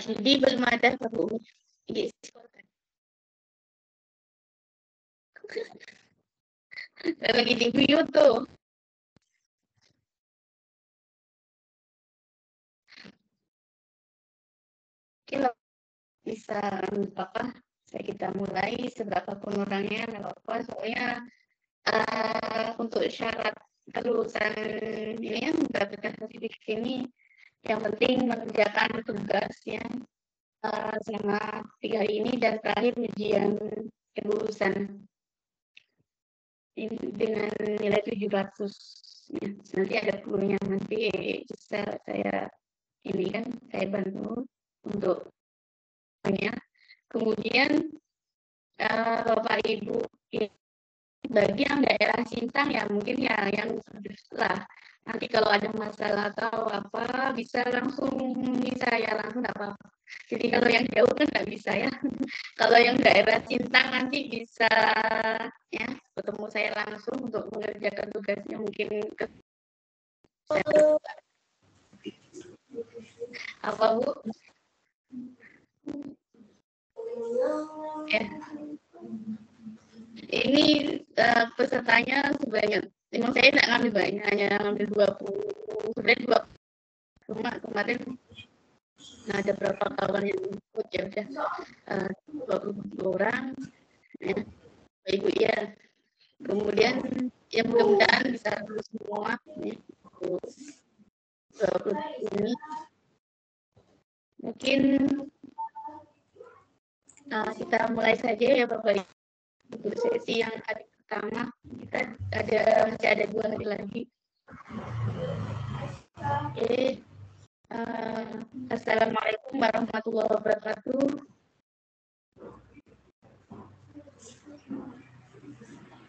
Yudi belum ada Pak Bu. Iya, silakan. Lagi di mute tuh. Oke, bisa apa? Kita mulai seberapapun orangnya, nggak apa-apa. Soalnya untuk syarat kelulusan ini yang mendapatkan sertifikat ini, yang penting mengerjakan tugasnya selama 3 hari ini dan terakhir ujian kelulusan ini dengan nilai 700. Ya, nanti ada peluangnya, nanti bisa saya ini kan saya bantu untuk banyak. Kemudian Bapak Ibu bagi yang daerah Sintang ya mungkin ya yang lah nanti kalau ada masalah atau apa bisa langsung saya langsung apa. Jadi kalau yang jauh kan nggak bisa ya. Kalau yang daerah Sintang nanti bisa ya ketemu saya langsung untuk mengerjakan tugasnya mungkin ke apa Bu? Ya. Ini pesertanya sebanyak, memang saya tidak ngambil banyak, hanya ngambil 20, sebenarnya 20, cuma kemarin ada berapa kawan yang ikut ya udah 20 orang ya, Ibu ya. Kemudian ya mudah-mudahan bisa lulus semua ya, 20 ini. Mungkin kita mulai saja ya Bapak Ibu. Untuk sesi yang hari pertama kita masih ada 2 hari lagi. Oke. Assalamualaikum warahmatullahi wabarakatuh.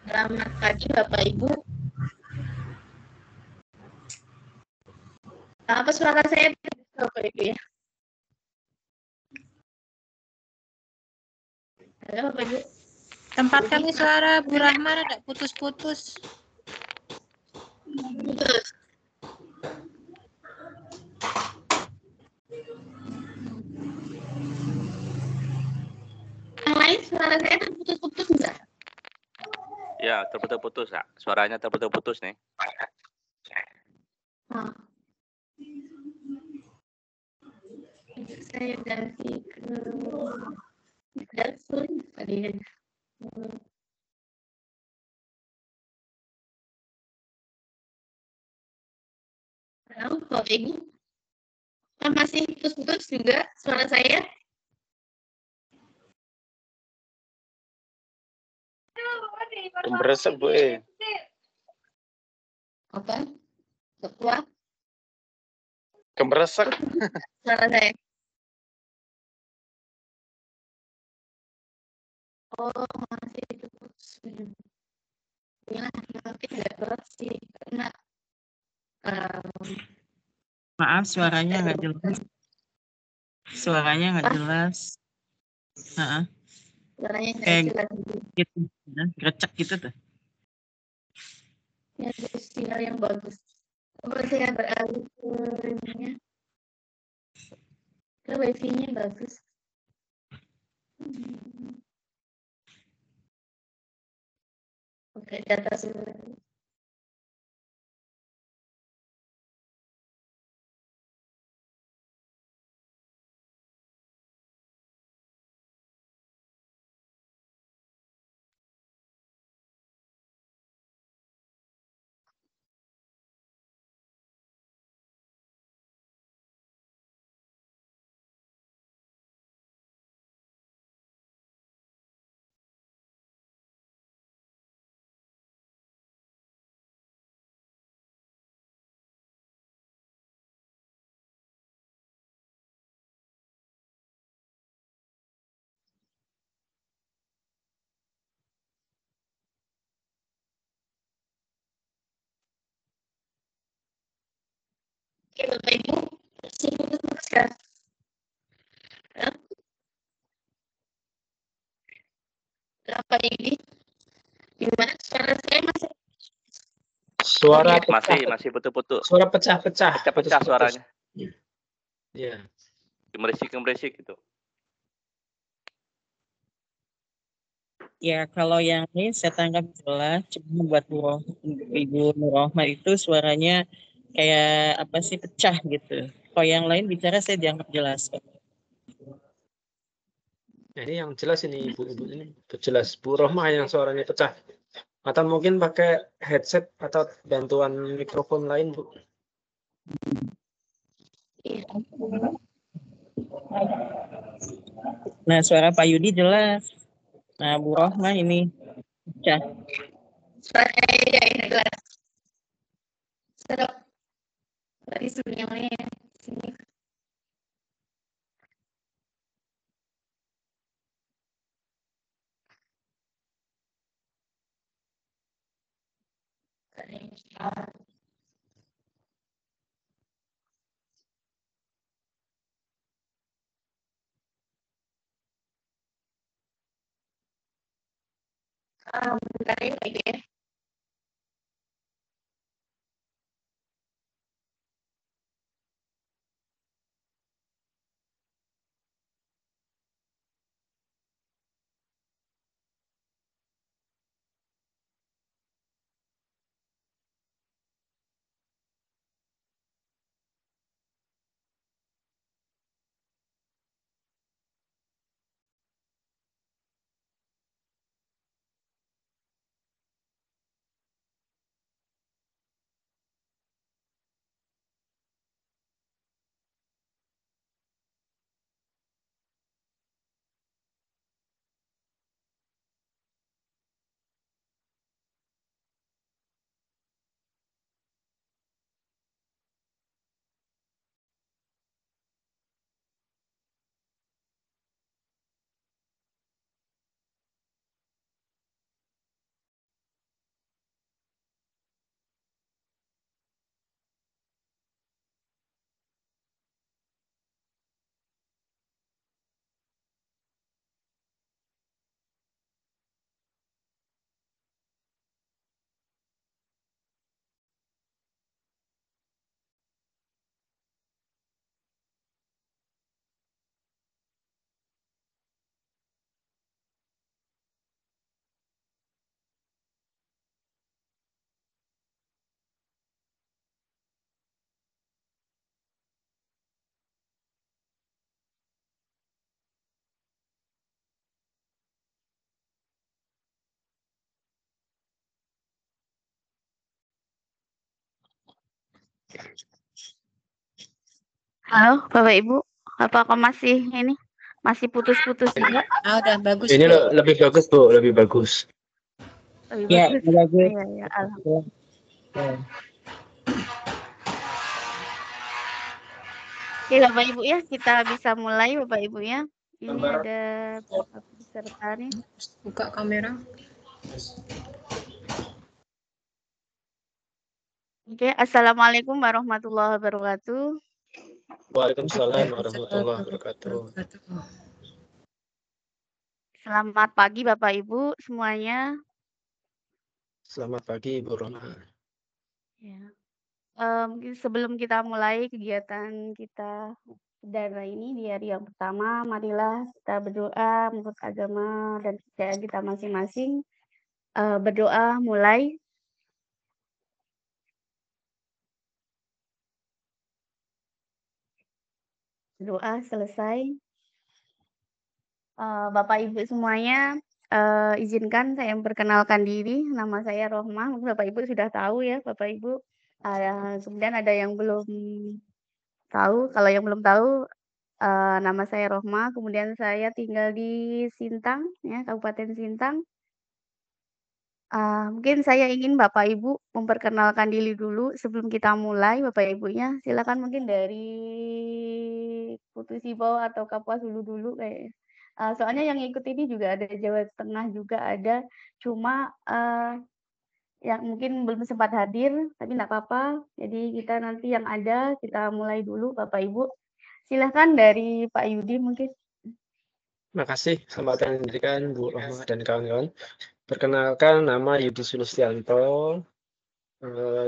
Selamat pagi Bapak Ibu. Apa suara saya Bapak Ibu ya? Halo Bapak Ibu. Tempat kami suara Bu Rahman ada putus-putus. Putus. Yang lain suara saya terputus-putus enggak? Ya, terputus-putus, Kak. Suaranya terputus-putus nih. Saya ganti ke Darsun tadi. Halo Bapak Ibu. Masih putus-putus juga suara saya? Kemberesek, Bu. Apa? Ketua? Kemberesek. Suara saya. Oh, masih putus. Ya, nanti nggak berat sih. Karena maaf suaranya nggak jelas. Suaranya nggak jelas. suaranya nggak Kayak jelas. gitu, grecek gitu tuh. Ya, sinyal yang bagus. Coba saya beralih ke ininya. Ke wifi-nya bagus. Oke, data suara. Oke, Bapak Ibu, putus kan? Bapak ini, gimana suara saya masih? Suara pecah. Masih putus-putus. Suara pecah-pecah. Pecah-pecah suaranya. Ya. Gemerisik gitu. Ya, kalau yang ini saya tangkap jelas, cuma buat Ibu Nurrohmah itu suaranya kayak apa sih, pecah gitu. Kalau yang lain bicara saya dianggap jelas. Nah, ini yang jelas ini ibu-ibu ini jelas. Bu Rohmah yang suaranya pecah. Atau mungkin pakai headset atau bantuan mikrofon lain, Bu. Nah, suara Pak Yudi jelas. Nah, Bu Rohmah ini pecah. Suaranya ini jelas. Sedap. Tadi sebelumnya sini. Bentar ya, Pak Ibu ya. Halo, Bapak Ibu. Apakah masih masih putus-putus juga? Ah, udah bagus, Ini Bu. lebih bagus, Bu, lebih bagus. Lebih Ya, bagus. bagus. Iya, ya, alhamdulillah. Oke, Bapak Ibu ya, kita bisa mulai Bapak Ibu ya. Ini ada beberapa peserta nih. Buka kamera. Oke, Assalamualaikum warahmatullahi wabarakatuh. Waalaikumsalam warahmatullahi wabarakatuh. Selamat pagi Bapak Ibu semuanya. Selamat pagi, Bu Rohmah. Ya. Mungkin sebelum kita mulai kegiatan kita perdana ini di hari yang pertama, marilah kita berdoa menurut agama dan kepercayaan kita masing-masing. Berdoa mulai. Doa selesai. Bapak Ibu semuanya, izinkan saya memperkenalkan diri. Nama saya Rohmah. Mungkin Bapak Ibu sudah tahu ya, Bapak Ibu. Kemudian ada yang belum tahu. Kalau yang belum tahu, nama saya Rohmah. Kemudian saya tinggal di Sintang, ya, Kabupaten Sintang. Mungkin saya ingin Bapak Ibu memperkenalkan diri dulu sebelum kita mulai, Bapak Ibunya. Silakan mungkin dari Putu Sibau atau Kapuas dulu kayaknya. Soalnya yang ikut ini juga ada Jawa Tengah juga ada, cuma yang mungkin belum sempat hadir, tapi enggak apa-apa. Jadi kita nanti yang ada kita mulai dulu Bapak Ibu. Silahkan dari Pak Yudi mungkin. Terima kasih. Selamat datang diberikan Bu Rohmah dan kawan-kawan. Perkenalkan, nama Yudi Sulustianto,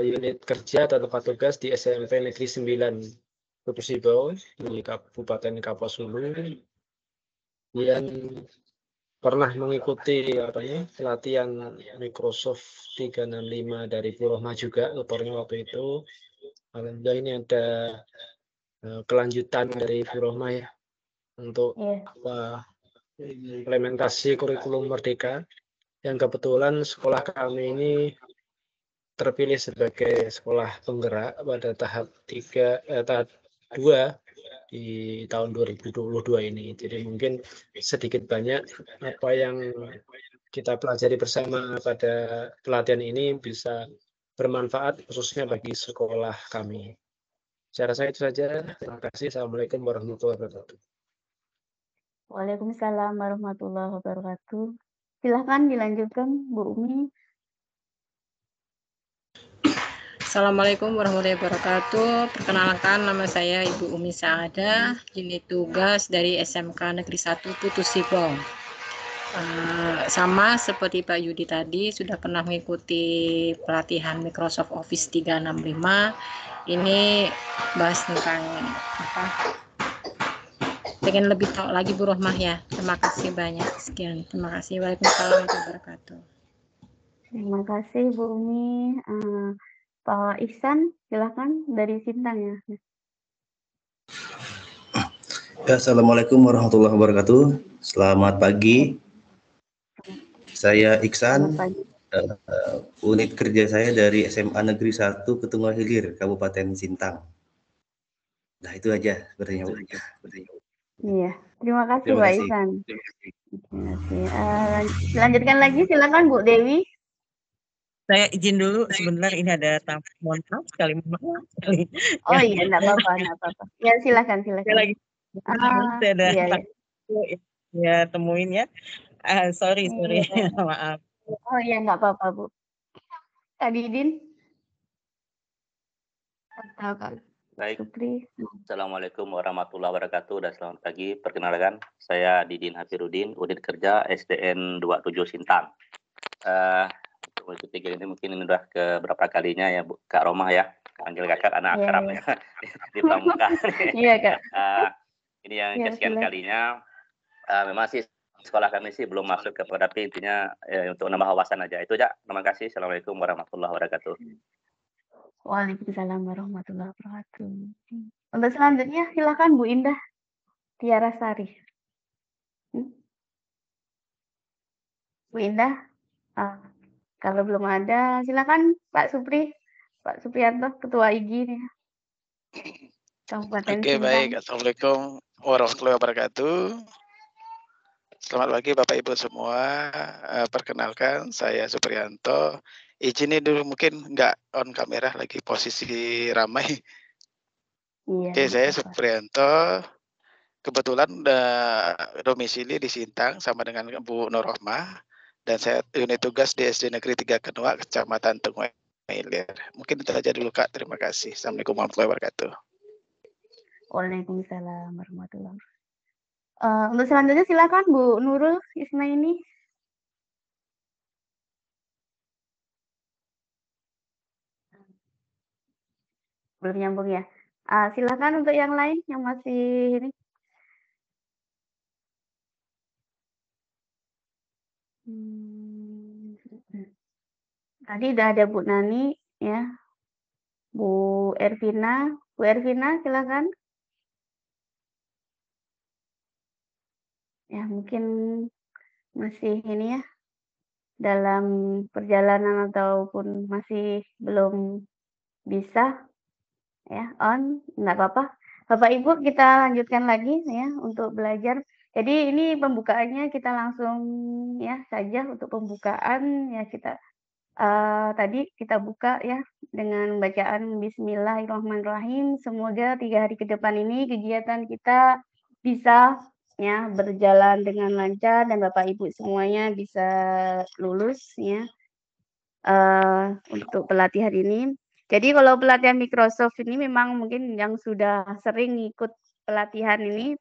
unit kerja atau tempat tugas di SMP Negeri 9 Putus Ibau di Kabupaten Kapuasulu yang pernah mengikuti pelatihan Microsoft 365 dari Bu Rohmah juga tutornya waktu itu. Alhamdulillah ini ada kelanjutan dari Bu Rohmah ya untuk implementasi kurikulum Merdeka, yang kebetulan sekolah kami ini terpilih sebagai sekolah penggerak pada tahap 2 di tahun 2022 ini. Jadi mungkin sedikit banyak apa yang kita pelajari bersama pada pelatihan ini bisa bermanfaat khususnya bagi sekolah kami. Saya rasa itu saja. Terima kasih. Assalamualaikum warahmatullahi wabarakatuh. Waalaikumsalam warahmatullahi wabarakatuh. Silahkan dilanjutkan Bu Umi. Assalamualaikum warahmatullahi wabarakatuh. Perkenalkan, nama saya Ibu Umi Saadah, unit tugas dari SMK Negeri 1 Putus Ibau. Sama seperti Pak Yudi tadi, sudah pernah mengikuti pelatihan Microsoft Office 365. Ini bahas tentang pengen lebih tahu lagi Bu Rohmah ya. Terima kasih banyak. Sekian. Terima kasih. Waalaikumsalam warahmatullahi wabarakatuh. Terima kasih Bu Umi. Pak Ihsan, silakan dari Sintang ya. Assalamualaikum warahmatullahi wabarakatuh. Selamat pagi. Saya Iksan. Unit kerja saya dari SMA Negeri 1 Ketunggal Hilir, Kabupaten Sintang. Nah, itu aja sebenarnya. Iya, terima kasih Pak Ihsan. Terima kasih. Lanjutkan lagi, silakan Bu Dewi. Saya izin dulu sebentar, ini ada tamu. Mohon maaf sekali. Oh iya, enggak apa-apa. Ya, silakan. Saya lagi saya ada ya temuin ya. Sorry. Iya. Maaf. Oh iya, enggak apa-apa Bu. Kak Didin. Baik. Assalamualaikum warahmatullahi wabarakatuh dan selamat pagi. Perkenalkan, saya Didin Hafirudin, unit kerja SDN 27 Sintang. Untuk mengikuti ini mungkin ini udah ke berapa kalinya ya Bu Kak Rohmah ya, panggil kakak anak akrab ya di pramuka. Iya Kak. Ini yang kesekian kalinya. Memang sih sekolah kami sih belum masuk ke tapi intinya untuk nambah wawasan aja. Itu aja. Terima kasih. Assalamualaikum warahmatullahi wabarakatuh. Waalaikumsalam warahmatullahi wabarakatuh. Untuk selanjutnya silakan Bu Indah Tiara Sari. Bu Indah, kalau belum ada silakan Pak Supriyanto, Ketua IGI nih. Kabupaten Oke, baik. Assalamualaikum warahmatullahi wabarakatuh. Selamat pagi Bapak Ibu semua. Perkenalkan, saya Supriyanto. Izinin dulu mungkin nggak on kamera, lagi posisi ramai. Iya, Oke, saya Supriyanto. Kebetulan domisili di Sintang sama dengan Bu Nur Rohmah. Dan saya unit tugas di SD Negeri 3 Kenua, Kecamatan Tunggu Hilir. Mungkin itu saja dulu Kak. Terima kasih. Assalamualaikum warahmatullahi wabarakatuh. Waalaikumsalam warahmatullahi wabarakatuh. Untuk selanjutnya silakan Bu Nurul Isnaini. Belum nyambung ya. Silakan untuk yang lain yang masih ini. Tadi udah ada Bu Nani ya. Bu Ervina silakan. Ya, mungkin masih ini ya, dalam perjalanan ataupun masih belum bisa ya on, nggak apa-apa. Bapak Ibu kita lanjutkan lagi ya untuk belajar. Jadi ini pembukaannya kita langsung ya saja untuk pembukaan ya kita tadi kita buka ya dengan bacaan Bismillahirrahmanirrahim. Semoga 3 hari ke depan ini kegiatan kita bisa ya berjalan dengan lancar dan Bapak Ibu semuanya bisa lulus ya untuk pelatihan ini. Jadi kalau pelatihan Microsoft ini memang mungkin yang sudah sering ikut pelatihan ini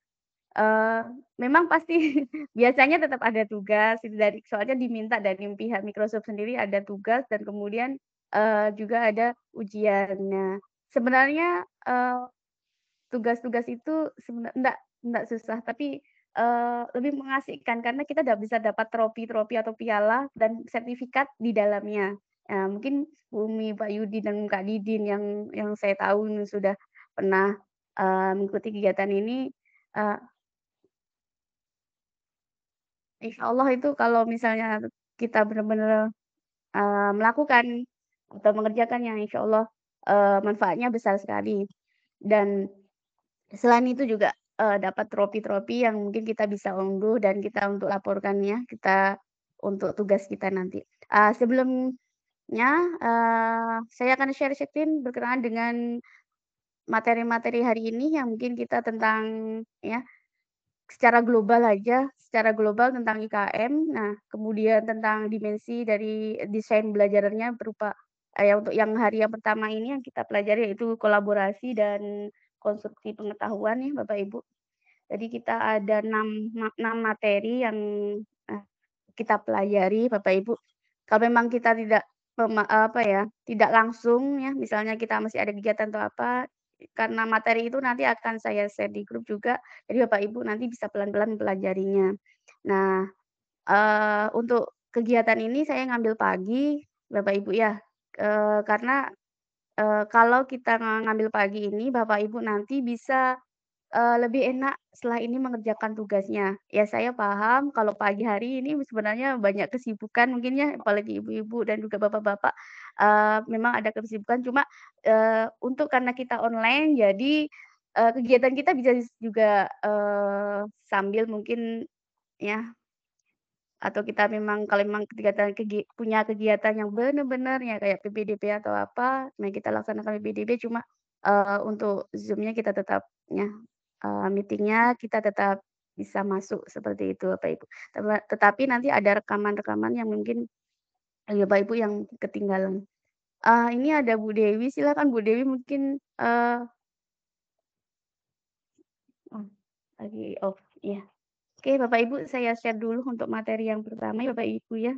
memang pasti biasanya tetap ada tugas dari soalnya diminta dari pihak Microsoft sendiri ada tugas dan kemudian juga ada ujiannya. Sebenarnya tugas-tugas itu sebenarnya enggak susah, tapi lebih mengasihkan karena kita udah bisa dapat trofi-trofi atau piala dan sertifikat di dalamnya. Mungkin Umi, Pak Yudi, dan Kak Didin yang saya tahu sudah pernah mengikuti kegiatan ini, insya Allah itu kalau misalnya kita benar-benar melakukan atau mengerjakannya, insya Allah manfaatnya besar sekali. Dan selain itu juga dapat trofi-trofi yang mungkin kita bisa unduh dan kita untuk laporkannya, kita untuk tugas kita nanti. Sebelumnya saya akan share screen berkenaan dengan materi-materi hari ini yang mungkin kita tentang ya secara global aja, secara global tentang IKM. Nah, kemudian tentang dimensi dari desain belajarannya berupa untuk yang hari yang pertama ini yang kita pelajari yaitu kolaborasi dan konstruksi pengetahuan ya Bapak Ibu. Jadi kita ada 6 materi yang kita pelajari Bapak Ibu. Kalau memang kita tidak tidak langsung ya, misalnya kita masih ada kegiatan atau apa, karena materi itu nanti akan saya share di grup juga, jadi Bapak Ibu nanti bisa pelan-pelan mempelajarinya. Nah, untuk kegiatan ini saya ngambil pagi Bapak Ibu ya, karena kalau kita ngambil pagi ini Bapak Ibu nanti bisa lebih enak setelah ini mengerjakan tugasnya. Ya saya paham kalau pagi hari ini sebenarnya banyak kesibukan mungkin ya, apalagi ibu-ibu dan juga bapak-bapak, memang ada kesibukan cuma, untuk karena kita online jadi, kegiatan kita bisa juga, sambil mungkin ya, atau kita memang kalau memang punya kegiatan yang benar-benar ya kayak PPDB atau apa, nah kita laksanakan PPDB cuma, untuk Zoom-nya kita tetap ya meeting-nya kita tetap bisa masuk seperti itu Bapak Ibu. Tetapi nanti ada rekaman-rekaman yang mungkin Bapak Ibu yang ketinggalan. Ini ada Bu Dewi, silakan Bu Dewi mungkin, lagi off, iya. Oke Bapak Ibu saya share dulu untuk materi yang pertama ya Bapak Ibu ya.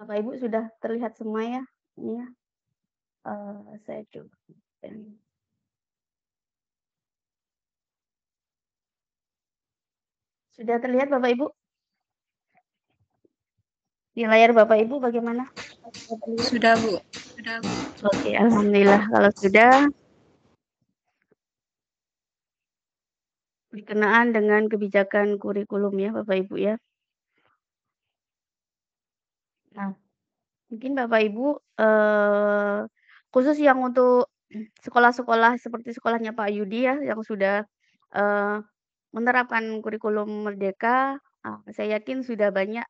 Bapak Ibu sudah terlihat semua ya? Ini ya. Saya coba. Sudah terlihat Bapak Ibu? Di layar Bapak Ibu bagaimana? Sudah, Bu. Oke, alhamdulillah kalau sudah. Berkenaan dengan kebijakan kurikulum ya Bapak Ibu ya. Nah, mungkin Bapak Ibu, khusus yang untuk sekolah-sekolah seperti sekolahnya Pak Yudi ya, yang sudah, menerapkan kurikulum merdeka, saya yakin sudah banyak,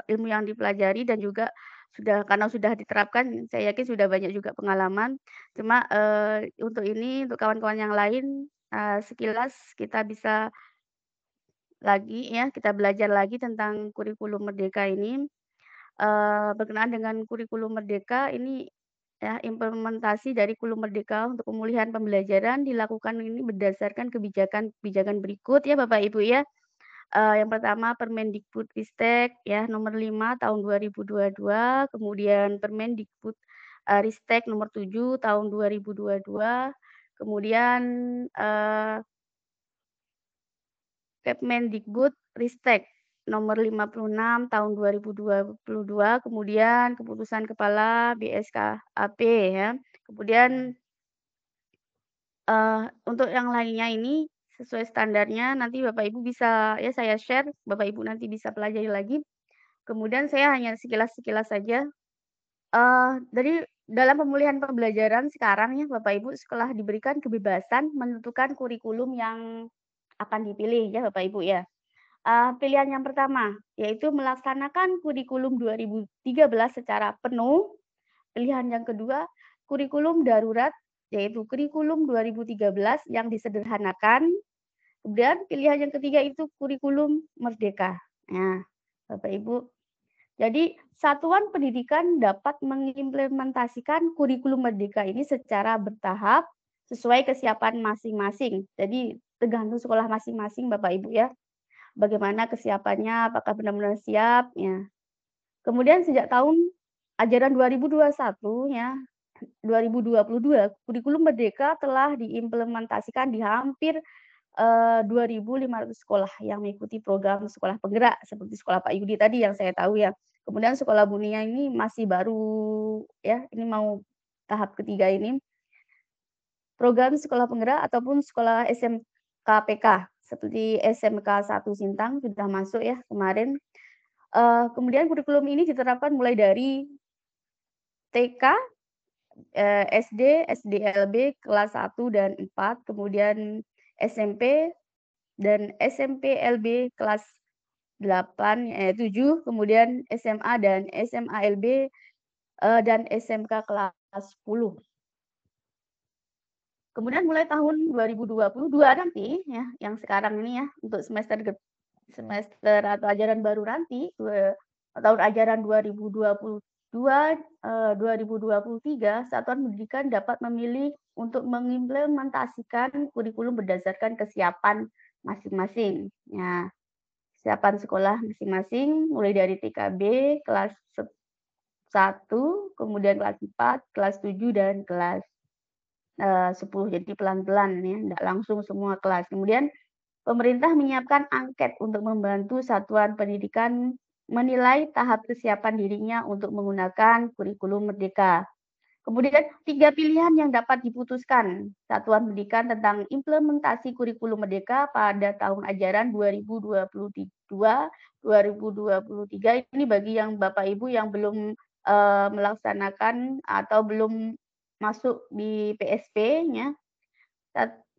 ilmu yang dipelajari dan juga karena sudah diterapkan, saya yakin sudah banyak juga pengalaman. Cuma, untuk ini, untuk kawan-kawan yang lain, sekilas kita bisa lagi ya, kita belajar lagi tentang kurikulum merdeka ini. Berkenaan dengan kurikulum merdeka ini ya, implementasi dari kurikulum merdeka untuk pemulihan pembelajaran dilakukan ini berdasarkan kebijakan berikut ya Bapak Ibu ya. Yang pertama Permendikbudristek ya nomor 5 tahun 2022, kemudian Permendikbud Ristek nomor 7 tahun 2022, kemudian Kepmendikbud Ristek nomor 56 tahun 2022, kemudian keputusan kepala BSKAP ya. Kemudian untuk yang lainnya ini sesuai standarnya nanti Bapak Ibu bisa ya saya share, Bapak Ibu nanti bisa pelajari lagi. Kemudian saya hanya sekilas-sekilas saja. Dari dalam pemulihan pembelajaran sekarang ya Bapak Ibu setelah diberikan kebebasan menentukan kurikulum yang akan dipilih ya Bapak Ibu ya. Pilihan yang pertama, yaitu melaksanakan kurikulum 2013 secara penuh. Pilihan yang kedua, kurikulum darurat, yaitu kurikulum 2013 yang disederhanakan. Kemudian pilihan yang ketiga itu kurikulum merdeka. Nah, Bapak Ibu, Jadi satuan pendidikan dapat mengimplementasikan kurikulum merdeka ini secara bertahap sesuai kesiapan masing-masing. Jadi tergantung sekolah masing-masing Bapak Ibu ya. Bagaimana kesiapannya, apakah benar-benar siap ya. Kemudian sejak tahun ajaran 2021 ya, 2022 kurikulum merdeka telah diimplementasikan di hampir 2.500 sekolah yang mengikuti program sekolah penggerak seperti sekolah Pak Yudi tadi yang saya tahu ya. Kemudian sekolah Bunia ini masih baru ya, ini mau tahap ketiga ini. Program sekolah penggerak ataupun sekolah SMKPK seperti SMK 1 Sintang sudah masuk ya kemarin. Kemudian kurikulum ini diterapkan mulai dari TK, SD, SDLB kelas 1 dan 4, kemudian SMP dan SMP LB kelas 8, 7, kemudian SMA dan SMA LB dan SMK kelas 10. Kemudian mulai tahun 2022 nanti ya, yang sekarang ini ya, untuk semester atau ajaran baru nanti, tahun ajaran 2023, satuan pendidikan dapat memilih untuk mengimplementasikan kurikulum berdasarkan kesiapan masing-masing. Ya, kesiapan sekolah masing-masing, mulai dari TKB, kelas 1, kemudian kelas 4, kelas 7, dan kelas 10. Jadi pelan-pelan ya, tidak langsung semua kelas. Kemudian pemerintah menyiapkan angket untuk membantu satuan pendidikan menilai tahap kesiapan dirinya untuk menggunakan kurikulum merdeka. Kemudian 3 pilihan yang dapat diputuskan satuan pendidikan tentang implementasi kurikulum merdeka pada tahun ajaran 2022-2023 ini bagi yang Bapak Ibu yang belum melaksanakan atau belum masuk di PSP-nya,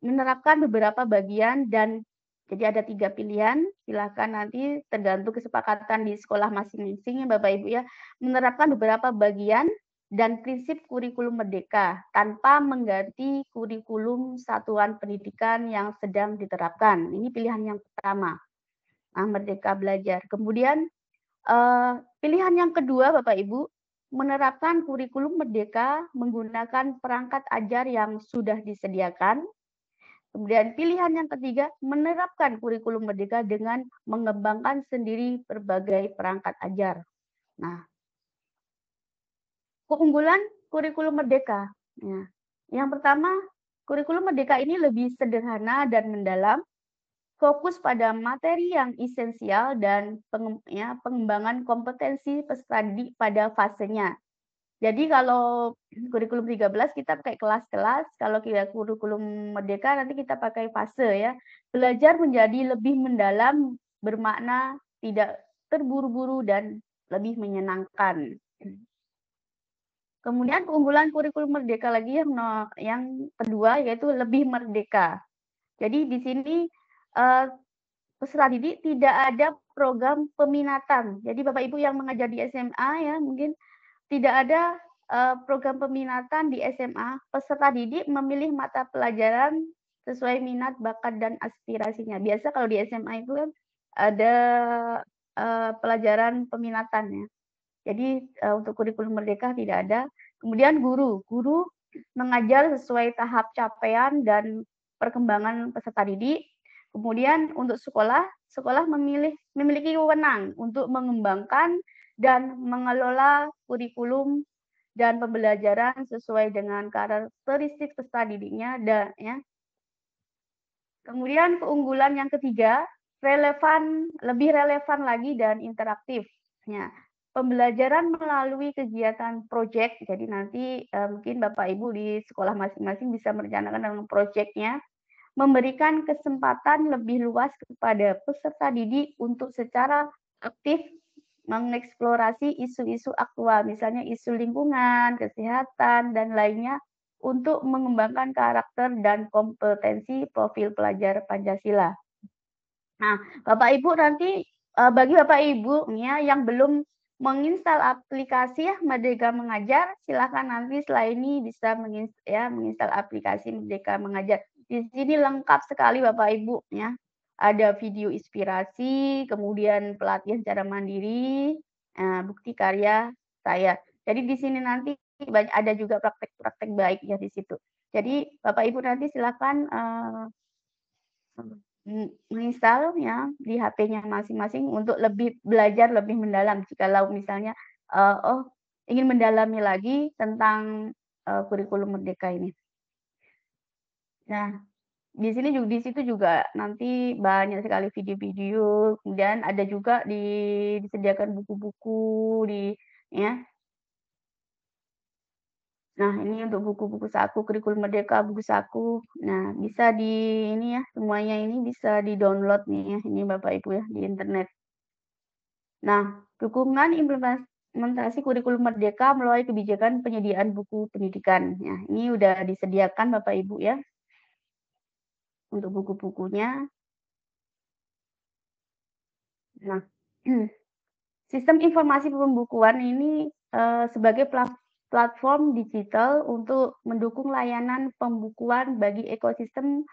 menerapkan beberapa bagian dan jadi ada 3 pilihan, silakan nanti tergantung kesepakatan di sekolah masing-masing ya Bapak Ibu ya, menerapkan beberapa bagian dan prinsip kurikulum merdeka tanpa mengganti kurikulum satuan pendidikan yang sedang diterapkan. Ini pilihan yang pertama, Merdeka Belajar. Kemudian pilihan yang kedua Bapak Ibu, menerapkan kurikulum merdeka menggunakan perangkat ajar yang sudah disediakan. Kemudian pilihan yang ketiga, menerapkan kurikulum merdeka dengan mengembangkan sendiri berbagai perangkat ajar. Nah, keunggulan kurikulum merdeka. Ya. Yang pertama, kurikulum merdeka ini lebih sederhana dan mendalam, fokus pada materi yang esensial dan pengembangan kompetensi peserta didik pada fasenya. Jadi kalau kurikulum 13 kita pakai kelas-kelas, kalau kita kurikulum merdeka nanti kita pakai fase ya. Belajar menjadi lebih mendalam, bermakna, tidak terburu-buru dan lebih menyenangkan. Kemudian keunggulan kurikulum merdeka lagi yang kedua yaitu lebih merdeka. Jadi di sini peserta didik tidak ada program peminatan. Jadi Bapak Ibu yang mengajar di SMA ya mungkin tidak ada program peminatan di SMA. Peserta didik memilih mata pelajaran sesuai minat, bakat, dan aspirasinya. Biasa kalau di SMA itu kan ada pelajaran peminatan ya. Jadi untuk kurikulum merdeka tidak ada. Kemudian guru mengajar sesuai tahap capaian dan perkembangan peserta didik. Kemudian untuk sekolah memiliki wewenang untuk mengembangkan dan mengelola kurikulum dan pembelajaran sesuai dengan karakteristik peserta didiknya dan ya. Kemudian keunggulan yang ketiga, lebih relevan lagi dan interaktif. Ya. Pembelajaran melalui kegiatan proyek, jadi nanti mungkin Bapak Ibu di sekolah masing-masing bisa merencanakan dengan proyeknya, memberikan kesempatan lebih luas kepada peserta didik untuk secara aktif mengeksplorasi isu-isu aktual, misalnya isu lingkungan, kesehatan, dan lainnya, untuk mengembangkan karakter dan kompetensi profil pelajar Pancasila. Nah, Bapak Ibu nanti, bagi Bapak Ibu ya, yang belum menginstal aplikasi ya Merdeka Mengajar, silakan nanti setelah ini bisa menginstal aplikasi Merdeka Mengajar. Di sini lengkap sekali Bapak Ibu ya. Ada video inspirasi, kemudian pelatihan secara mandiri, bukti karya saya. Jadi di sini nanti ada juga praktek-praktek baik ya di situ. Jadi Bapak Ibu nanti silakan menginstal ya di HP-nya masing-masing untuk belajar lebih mendalam. Jikalau misalnya ingin mendalami lagi tentang kurikulum Merdeka ini. Nah, di situ juga nanti banyak sekali video-video, kemudian ada juga disediakan buku-buku ya. Nah, ini untuk buku-buku saku kurikulum Merdeka, buku saku. Nah, bisa ini ya, semuanya ini bisa di-download nih ya, ini Bapak Ibu ya di internet. Nah, dukungan implementasi kurikulum Merdeka melalui kebijakan penyediaan buku pendidikan. Nah, ini udah disediakan Bapak Ibu ya untuk buku-bukunya. Nah, sistem informasi pembukuan ini sebagai platform digital untuk mendukung layanan pembukuan bagi ekosistem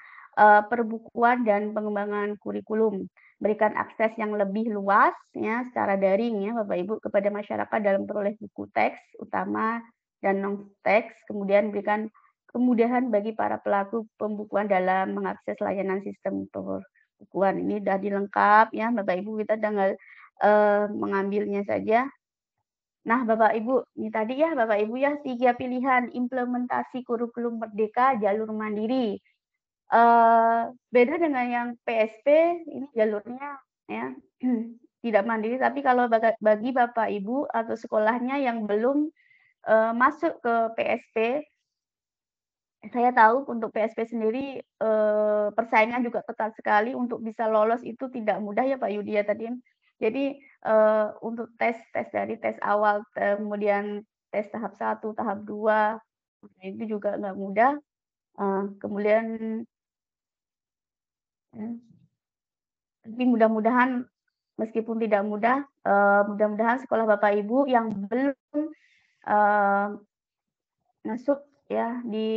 perbukuan dan pengembangan kurikulum, berikan akses yang lebih luas ya secara daring ya Bapak Ibu kepada masyarakat dalam memperoleh buku teks utama dan non teks, kemudian berikan kemudahan bagi para pelaku pembukuan dalam mengakses layanan sistem pembukuan. Ini sudah dilengkap ya Bapak Ibu, kita tinggal mengambilnya saja. Nah, Bapak Ibu, ini tadi ya Bapak Ibu ya 3 pilihan implementasi kurikulum Merdeka jalur mandiri. Beda dengan yang PSP, ini jalurnya ya tidak mandiri, tapi kalau bagi Bapak Ibu atau sekolahnya yang belum masuk ke PSP, saya tahu untuk PSP sendiri persaingan juga ketat sekali, untuk bisa lolos itu tidak mudah ya Pak Yudi ya tadi. Jadi untuk tes dari tes awal, kemudian tes tahap 1, tahap 2, itu juga nggak mudah. Kemudian tapi mudah-mudahan meskipun tidak mudah, mudah-mudahan sekolah Bapak Ibu yang belum masuk ya di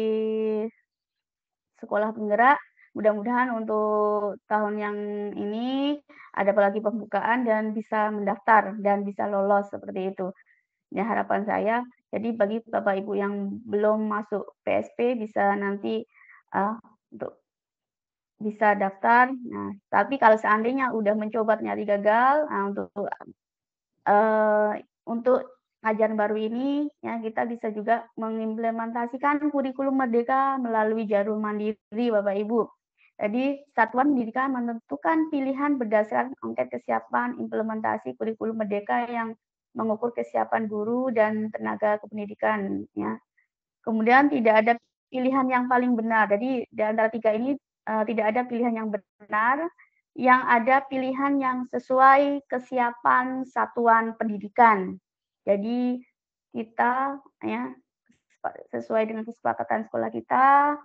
sekolah penggerak, mudah-mudahan untuk tahun yang ini ada apalagi pembukaan dan bisa mendaftar dan bisa lolos seperti itu. Ya harapan saya. Jadi bagi Bapak Ibu yang belum masuk PSP bisa nanti untuk bisa daftar. Nah, tapi kalau seandainya udah mencoba ternyata gagal, nah untuk ajaran baru ini ya kita bisa juga mengimplementasikan kurikulum Merdeka melalui jalur mandiri Bapak Ibu. Jadi satuan pendidikan menentukan pilihan berdasarkan angket kesiapan implementasi kurikulum Merdeka yang mengukur kesiapan guru dan tenaga kependidikan ya. Kemudian tidak ada pilihan yang paling benar. Jadi di antara 3 ini tidak ada pilihan yang benar, yang ada pilihan yang sesuai kesiapan satuan pendidikan. Jadi kita ya sesuai dengan kesepakatan sekolah kita,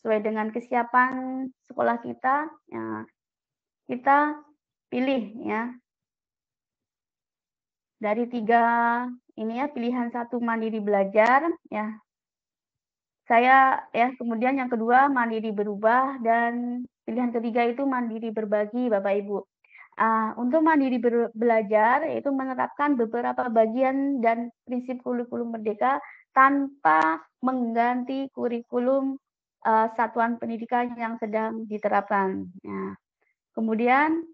sesuai dengan kesiapan sekolah kita, ya, kita pilih ya dari 3 ini ya, pilihan 1 mandiri belajar ya. Saya ya, kemudian yang kedua mandiri berubah, dan pilihan ketiga itu mandiri berbagi Bapak Ibu. Untuk mandiri belajar yaitu menerapkan beberapa bagian dan prinsip kurikulum Merdeka tanpa mengganti kurikulum satuan pendidikan yang sedang diterapkan. Ya. Kemudian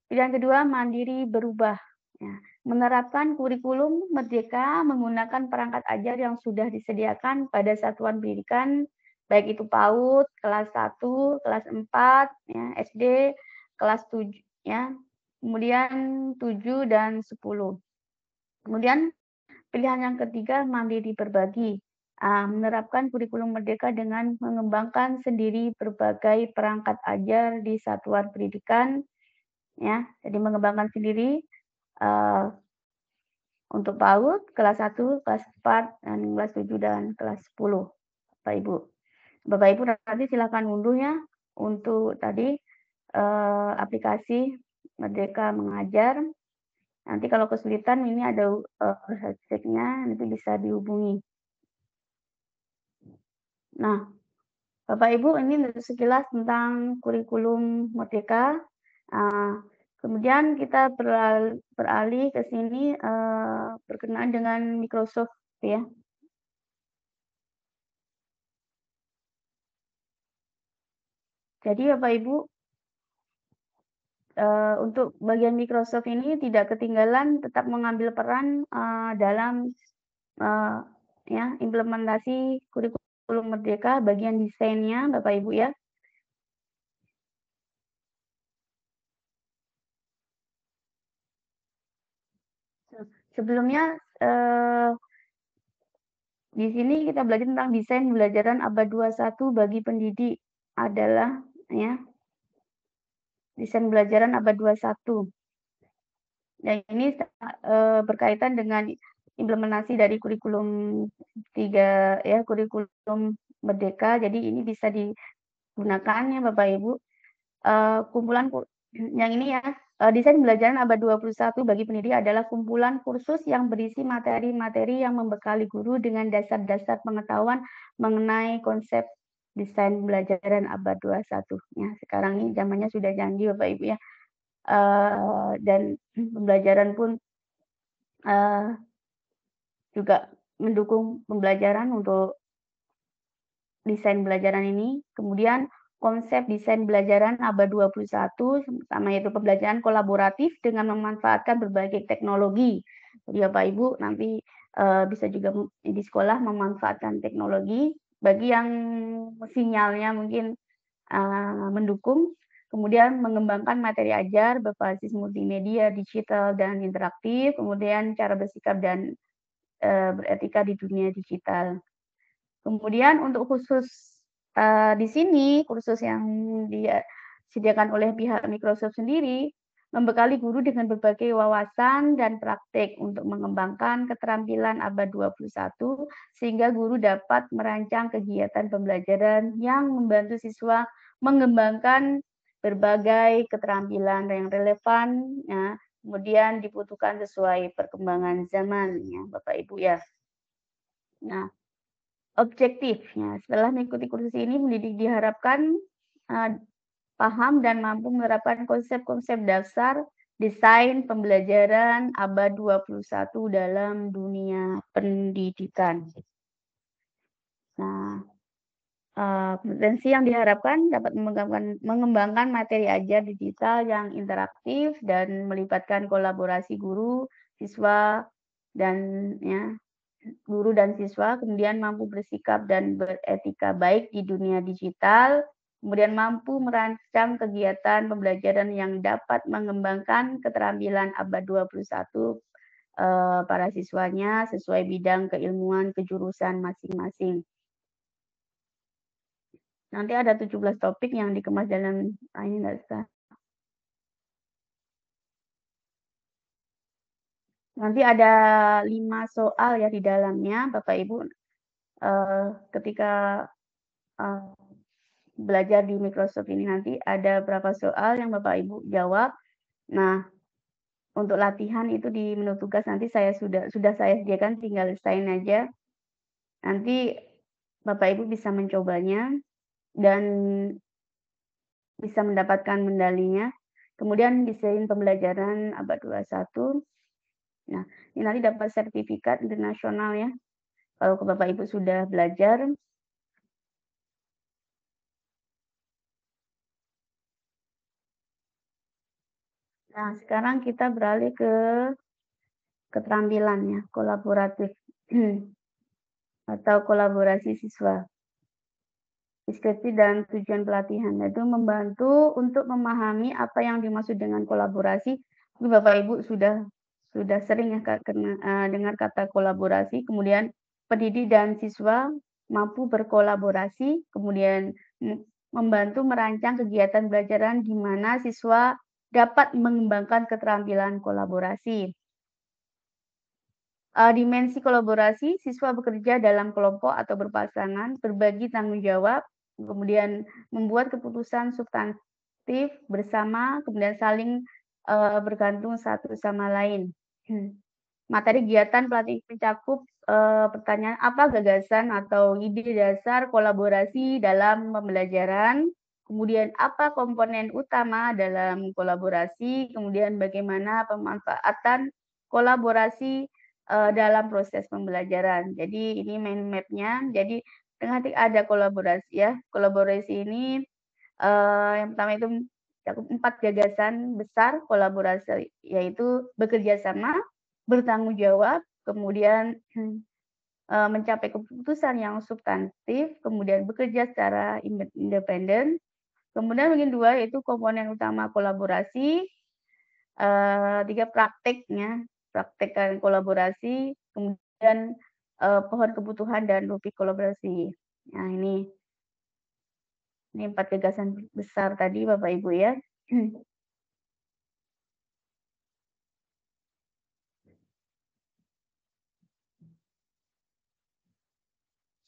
pilihan kedua mandiri berubah. Ya. Menerapkan kurikulum Merdeka menggunakan perangkat ajar yang sudah disediakan pada satuan pendidikan, baik itu PAUD, kelas 1, kelas 4, ya, SD, kelas 7, ya, kemudian 7 dan 10. Kemudian pilihan yang ketiga mandiri berbagi, menerapkan kurikulum Merdeka dengan mengembangkan sendiri berbagai perangkat ajar di satuan pendidikan, ya, jadi mengembangkan sendiri untuk PAUD kelas 1, kelas 4, dan kelas 7 dan kelas 10. Bapak Ibu. Bapak Ibu nanti silakan unduh ya untuk tadi aplikasi Merdeka Mengajar. Nanti kalau kesulitan ini ada hashtag-nya, nanti bisa dihubungi. Nah, Bapak Ibu ini sekilas tentang kurikulum Merdeka. Kemudian kita beralih ke sini berkenaan dengan Microsoft ya. Jadi Bapak Ibu, untuk bagian Microsoft ini tidak ketinggalan tetap mengambil peran dalam ya implementasi kurikulum Merdeka bagian desainnya Bapak Ibu ya. Sebelumnya di sini kita belajar tentang desain pembelajaran abad 21 bagi pendidik adalah ya desain pembelajaran abad 21. Dan ini berkaitan dengan implementasi dari kurikulum 3 ya, kurikulum Merdeka. Jadi ini bisa digunakan ya Bapak Ibu. Kumpulan yang ini ya, desain pembelajaran abad 21 bagi pendidik adalah kumpulan kursus yang berisi materi-materi yang membekali guru dengan dasar-dasar pengetahuan mengenai konsep desain pembelajaran abad 21. Ya, sekarang ini zamannya sudah canggih Bapak Ibu ya. Dan pembelajaran pun juga mendukung pembelajaran untuk desain pembelajaran ini. Kemudian konsep desain pembelajaran abad 21 sama yaitu pembelajaran kolaboratif dengan memanfaatkan berbagai teknologi. Jadi Bapak Ibu nanti bisa juga di sekolah memanfaatkan teknologi bagi yang sinyalnya mungkin mendukung. Kemudian mengembangkan materi ajar berbasis multimedia, digital, dan interaktif. Kemudian cara bersikap dan beretika di dunia digital. Kemudian untuk khusus di sini, kursus yang disediakan oleh pihak Microsoft sendiri, membekali guru dengan berbagai wawasan dan praktik untuk mengembangkan keterampilan abad 21, sehingga guru dapat merancang kegiatan pembelajaran yang membantu siswa mengembangkan berbagai keterampilan yang relevan, ya, kemudian dibutuhkan sesuai perkembangan zaman, ya, Bapak Ibu ya. Nah, objektifnya setelah mengikuti kursus ini, pendidik diharapkan paham dan mampu menerapkan konsep-konsep dasar desain pembelajaran abad 21 dalam dunia pendidikan. Nah, kompetensi yang diharapkan dapat mengembangkan materi ajar digital yang interaktif dan melibatkan kolaborasi guru, siswa, dan ya, guru dan siswa, kemudian mampu bersikap dan beretika baik di dunia digital, kemudian mampu merancang kegiatan pembelajaran yang dapat mengembangkan keterampilan abad 21 para siswanya sesuai bidang keilmuan kejurusan masing-masing. Nanti ada 17 topik yang dikemas dalam ini nanti ada 5 soal ya di dalamnya, Bapak Ibu. Ketika belajar di Microsoft ini nanti ada berapa soal yang Bapak Ibu jawab. Nah, untuk latihan itu di menu tugas nanti saya sudah saya sediakan, tinggal sign aja. Nanti Bapak Ibu bisa mencobanya dan bisa mendapatkan medalinya. Kemudian desain pembelajaran abad 21. Nah, ini nanti dapat sertifikat internasional ya. Kalau Bapak Ibu sudah belajar. Nah, sekarang kita beralih ke keterampilannya, kolaboratif atau kolaborasi siswa. Deskripsi dan tujuan pelatihan, yaitu membantu untuk memahami apa yang dimaksud dengan kolaborasi. Bapak Ibu sudah sering ya dengar kata kolaborasi, kemudian pendidik dan siswa mampu berkolaborasi, kemudian membantu merancang kegiatan pembelajaran di mana siswa dapat mengembangkan keterampilan kolaborasi. Dimensi kolaborasi, siswa bekerja dalam kelompok atau berpasangan, berbagi tanggung jawab, kemudian membuat keputusan substantif bersama, kemudian saling bergantung satu sama lain. Materi kegiatan pelatih mencakup pertanyaan apa gagasan atau ide dasar kolaborasi dalam pembelajaran, kemudian apa komponen utama dalam kolaborasi, kemudian bagaimana pemanfaatan kolaborasi dalam proses pembelajaran. Jadi ini mind map-nya. Jadi ada kolaborasi ya. Kolaborasi ini yang pertama itu 4 gagasan besar kolaborasi, yaitu bekerja sama, bertanggung jawab, kemudian mencapai keputusan yang substantif, kemudian bekerja secara independen. Kemudian yang kedua yaitu komponen utama kolaborasi, 3 prakteknya, praktek kolaborasi, kemudian pohon kebutuhan dan topik kolaborasi. Nah ini 4 gagasan besar tadi Bapak Ibu ya.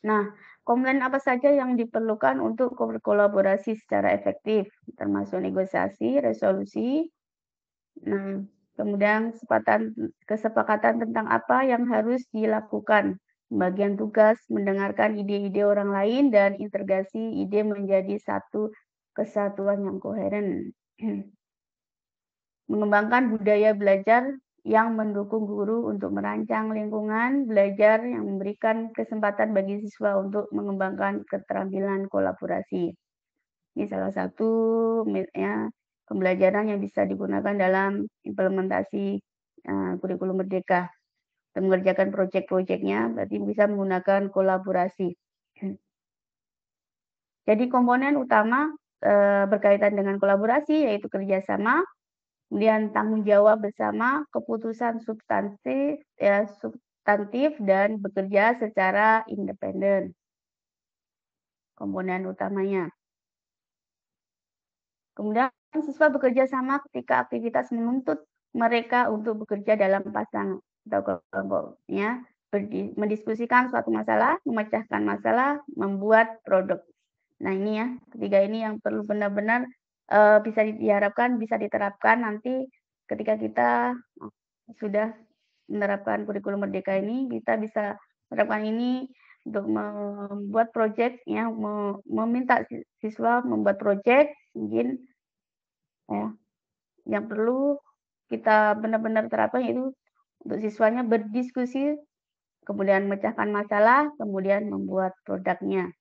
Nah, komponen apa saja yang diperlukan untuk berkolaborasi secara efektif, termasuk negosiasi, resolusi. Nah, kemudian kesepakatan tentang apa yang harus dilakukan, pembagian tugas, mendengarkan ide-ide orang lain, dan integrasi ide menjadi satu kesatuan yang koheren. Mengembangkan budaya belajar yang mendukung guru untuk merancang lingkungan belajar yang memberikan kesempatan bagi siswa untuk mengembangkan keterampilan kolaborasi. Ini salah satu ya, pembelajaran yang bisa digunakan dalam implementasi kurikulum merdeka. Dan mengerjakan proyek-proyeknya berarti bisa menggunakan kolaborasi. Jadi komponen utama berkaitan dengan kolaborasi yaitu kerjasama, kemudian tanggung jawab bersama, keputusan substantif, dan bekerja secara independen. Komponen utamanya. Kemudian siswa bekerja sama ketika aktivitas menuntut mereka untuk bekerja dalam pasangan atau kelompoknya, mendiskusikan suatu masalah, memecahkan masalah, membuat produk. Nah ini ya, ketiga ini yang perlu benar-benar bisa diharapkan bisa diterapkan nanti ketika kita sudah menerapkan kurikulum merdeka ini, kita bisa menerapkan ini untuk membuat proyek ya, meminta siswa membuat proyek mungkin ya, yang perlu kita benar-benar terapkan itu untuk siswanya berdiskusi, kemudian memecahkan masalah, kemudian membuat produknya.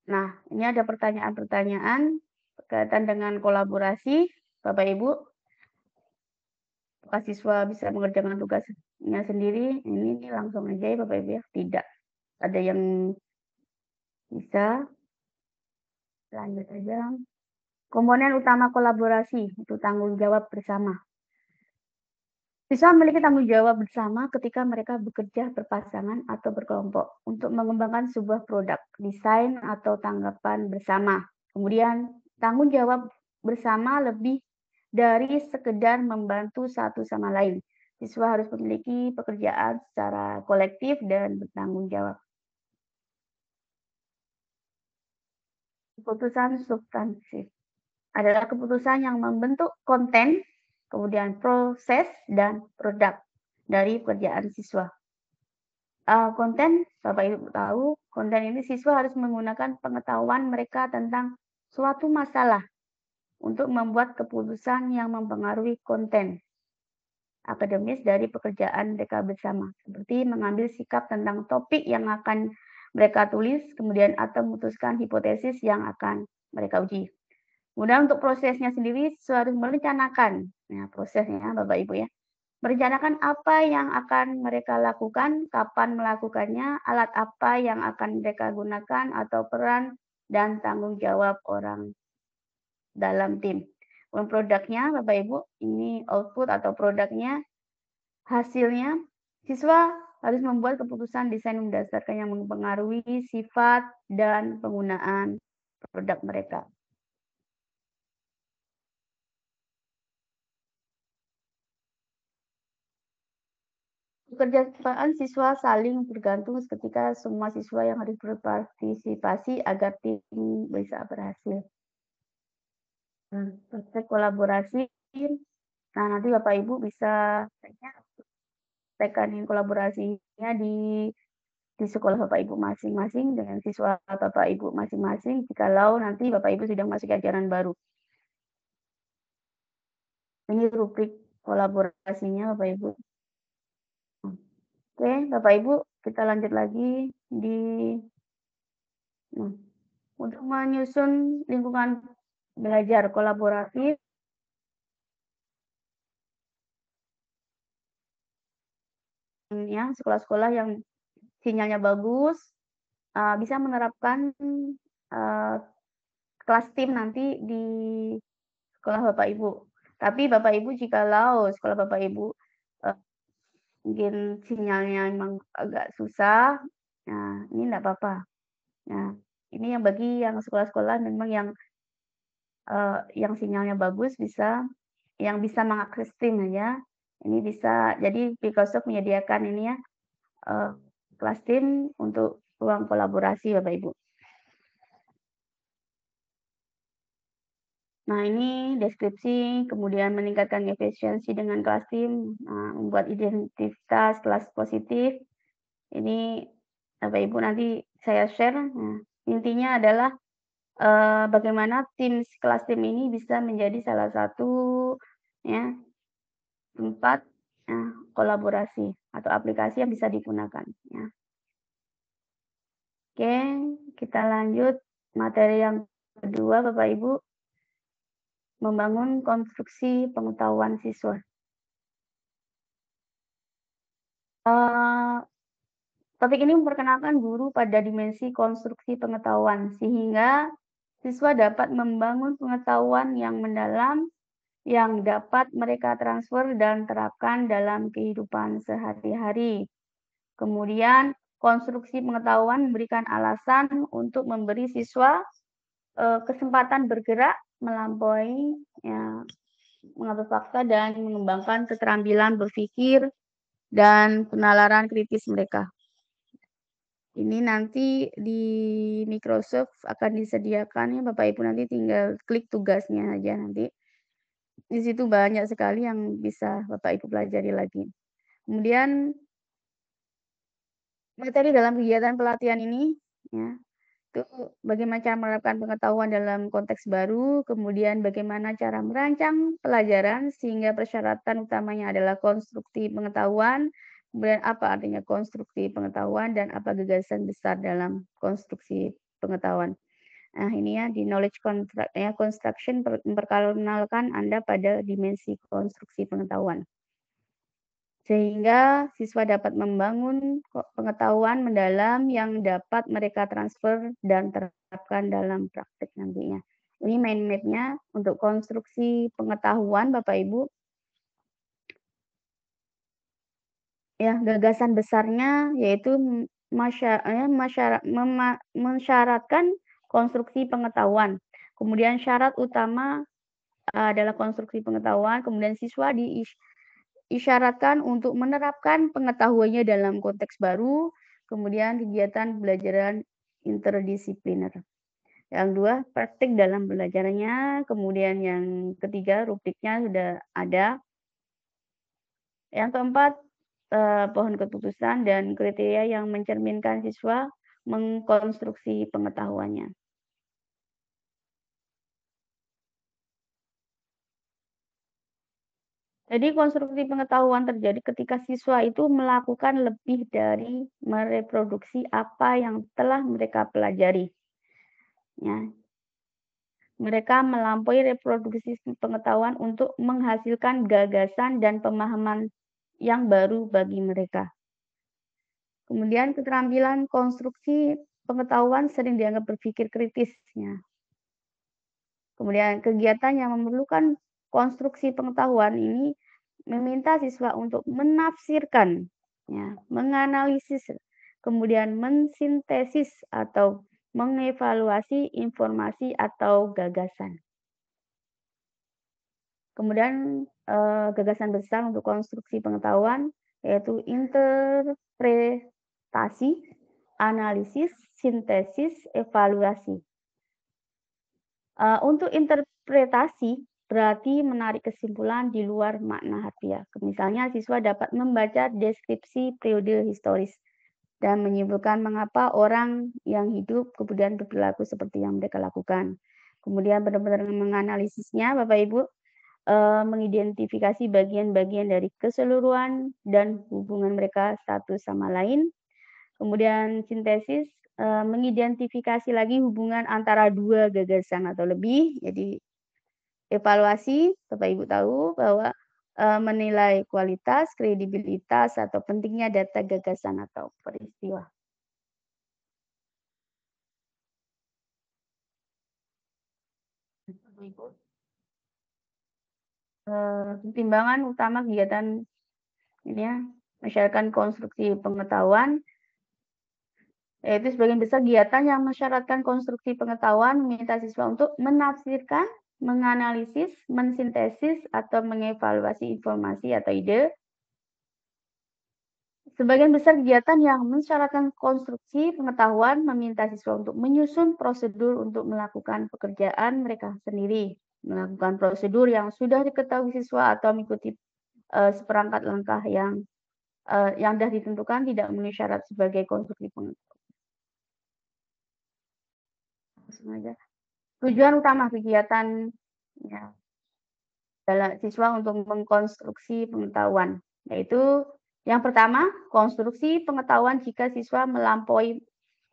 Nah, ini ada pertanyaan-pertanyaan berkaitan dengan kolaborasi, Bapak Ibu. Apakah siswa bisa mengerjakan tugasnya sendiri? Ini langsung aja ya Bapak Ibu ya. Tidak. Ada yang bisa. Lanjut aja. Komponen utama kolaborasi itu tanggung jawab bersama. Siswa memiliki tanggung jawab bersama ketika mereka bekerja berpasangan atau berkelompok untuk mengembangkan sebuah produk, desain, atau tanggapan bersama. Kemudian, tanggung jawab bersama lebih dari sekedar membantu satu sama lain. Siswa harus memiliki pekerjaan secara kolektif dan bertanggung jawab. Keputusan substansif adalah keputusan yang membentuk konten, kemudian proses dan produk dari pekerjaan siswa. Konten, Bapak Ibu tahu, konten ini siswa harus menggunakan pengetahuan mereka tentang suatu masalah untuk membuat keputusan yang mempengaruhi konten akademis dari pekerjaan mereka bersama, seperti mengambil sikap tentang topik yang akan mereka tulis, kemudian atau memutuskan hipotesis yang akan mereka uji. Kemudian untuk prosesnya sendiri, siswa harus merencanakan prosesnya, Bapak Ibu ya. Merencanakan apa yang akan mereka lakukan, kapan melakukannya, alat apa yang akan mereka gunakan, atau peran dan tanggung jawab orang dalam tim. Produknya, Bapak Ibu, ini output atau produknya, hasilnya, siswa harus membuat keputusan desain berdasarkan yang mempengaruhi sifat dan penggunaan produk mereka. Pekerjaan siswa saling bergantung ketika semua siswa yang harus berpartisipasi agar tim bisa berhasil. Praktek kolaborasi, nah nanti Bapak Ibu bisa tekanin kolaborasinya di di sekolah Bapak Ibu masing-masing dengan siswa Bapak Ibu masing-masing jikalau nanti Bapak Ibu sudah masuk ajaran baru. Ini rubrik kolaborasinya Bapak Ibu. Oke, Bapak Ibu, kita lanjut lagi di untuk menyusun lingkungan belajar kolaboratif. Ya, sekolah-sekolah yang sinyalnya bagus bisa menerapkan kelas tim nanti di sekolah Bapak Ibu. Tapi Bapak Ibu jikalau sekolah Bapak Ibu mungkin sinyalnya memang agak susah, nah ini enggak apa-apa. Nah, ini yang bagi yang sekolah-sekolah memang yang sinyalnya bagus yang bisa mengakses tim ya. Ini bisa, jadi Microsoft menyediakan ini ya, kelas tim untuk ruang kolaborasi Bapak Ibu. Nah, ini deskripsi, kemudian meningkatkan efisiensi dengan kelas tim, membuat identitas kelas positif. Ini Bapak Ibu nanti saya share. Nah, intinya adalah bagaimana kelas tim ini bisa menjadi salah satu ya tempat kolaborasi atau aplikasi yang bisa digunakan. Ya. Oke, kita lanjut materi yang kedua, Bapak Ibu. Membangun konstruksi pengetahuan siswa. Topik ini memperkenalkan guru pada dimensi konstruksi pengetahuan, sehingga siswa dapat membangun pengetahuan yang mendalam, yang dapat mereka transfer dan terapkan dalam kehidupan sehari-hari. Kemudian, konstruksi pengetahuan memberikan alasan untuk memberi siswa kesempatan bergerak melampaui mengambil fakta dan mengembangkan keterampilan berpikir dan penalaran kritis mereka. Ini nanti di Microsoft akan disediakan ya Bapak Ibu, nanti tinggal klik tugasnya aja nanti. Di situ banyak sekali yang bisa Bapak Ibu pelajari lagi. Kemudian materi dalam kegiatan pelatihan ini ya, itu bagaimana cara menerapkan pengetahuan dalam konteks baru, kemudian bagaimana cara merancang pelajaran sehingga persyaratan utamanya adalah konstruksi pengetahuan, kemudian apa artinya konstruksi pengetahuan dan apa gagasan besar dalam konstruksi pengetahuan. Nah, ini ya di knowledge construction memperkenalkan Anda pada dimensi konstruksi pengetahuan. Sehingga siswa dapat membangun pengetahuan mendalam yang dapat mereka transfer dan terapkan dalam praktik nantinya. Ini mind map-nya untuk konstruksi pengetahuan Bapak Ibu. Ya, gagasan besarnya yaitu mensyaratkan konstruksi pengetahuan. Kemudian syarat utama adalah konstruksi pengetahuan, kemudian siswa isyaratkan untuk menerapkan pengetahuannya dalam konteks baru, kemudian kegiatan pembelajaran interdisipliner. Yang dua, praktik dalam belajarnya, kemudian yang ketiga, rubriknya sudah ada. Yang keempat, pohon keputusan dan kriteria yang mencerminkan siswa mengkonstruksi pengetahuannya. Jadi konstruksi pengetahuan terjadi ketika siswa itu melakukan lebih dari mereproduksi apa yang telah mereka pelajari. Ya. Mereka melampaui reproduksi pengetahuan untuk menghasilkan gagasan dan pemahaman yang baru bagi mereka. Kemudian keterampilan konstruksi pengetahuan sering dianggap berpikir kritis. Ya. Kemudian kegiatan yang memerlukan konstruksi pengetahuan ini meminta siswa untuk menafsirkan, ya, menganalisis, kemudian mensintesis atau mengevaluasi informasi atau gagasan. Kemudian gagasan besar untuk konstruksi pengetahuan yaitu interpretasi, analisis, sintesis, evaluasi. Untuk interpretasi berarti menarik kesimpulan di luar makna harfiah. Misalnya siswa dapat membaca deskripsi periode historis dan menyimpulkan mengapa orang yang hidup kemudian berperilaku seperti yang mereka lakukan. Kemudian benar-benar menganalisisnya, Bapak Ibu, mengidentifikasi bagian-bagian dari keseluruhan dan hubungan mereka satu sama lain. Kemudian sintesis, mengidentifikasi lagi hubungan antara dua gagasan atau lebih. Jadi evaluasi, Bapak Ibu tahu bahwa menilai kualitas, kredibilitas, atau pentingnya data gagasan atau peristiwa. Pertimbangan utama kegiatan ini ya, mensyaratkan konstruksi pengetahuan, yaitu sebagian besar kegiatan yang mensyaratkan konstruksi pengetahuan meminta siswa untuk menafsirkan, menganalisis, mensintesis, atau mengevaluasi informasi atau ide. Sebagian besar kegiatan yang mensyaratkan konstruksi pengetahuan meminta siswa untuk menyusun prosedur untuk melakukan pekerjaan mereka sendiri, melakukan prosedur yang sudah diketahui siswa atau mengikuti seperangkat langkah yang sudah ditentukan tidak memenuhi syarat sebagai konstruksi pengetahuan. Tujuan utama kegiatan ya, adalah siswa untuk mengkonstruksi pengetahuan, yaitu yang pertama, konstruksi pengetahuan jika siswa melampaui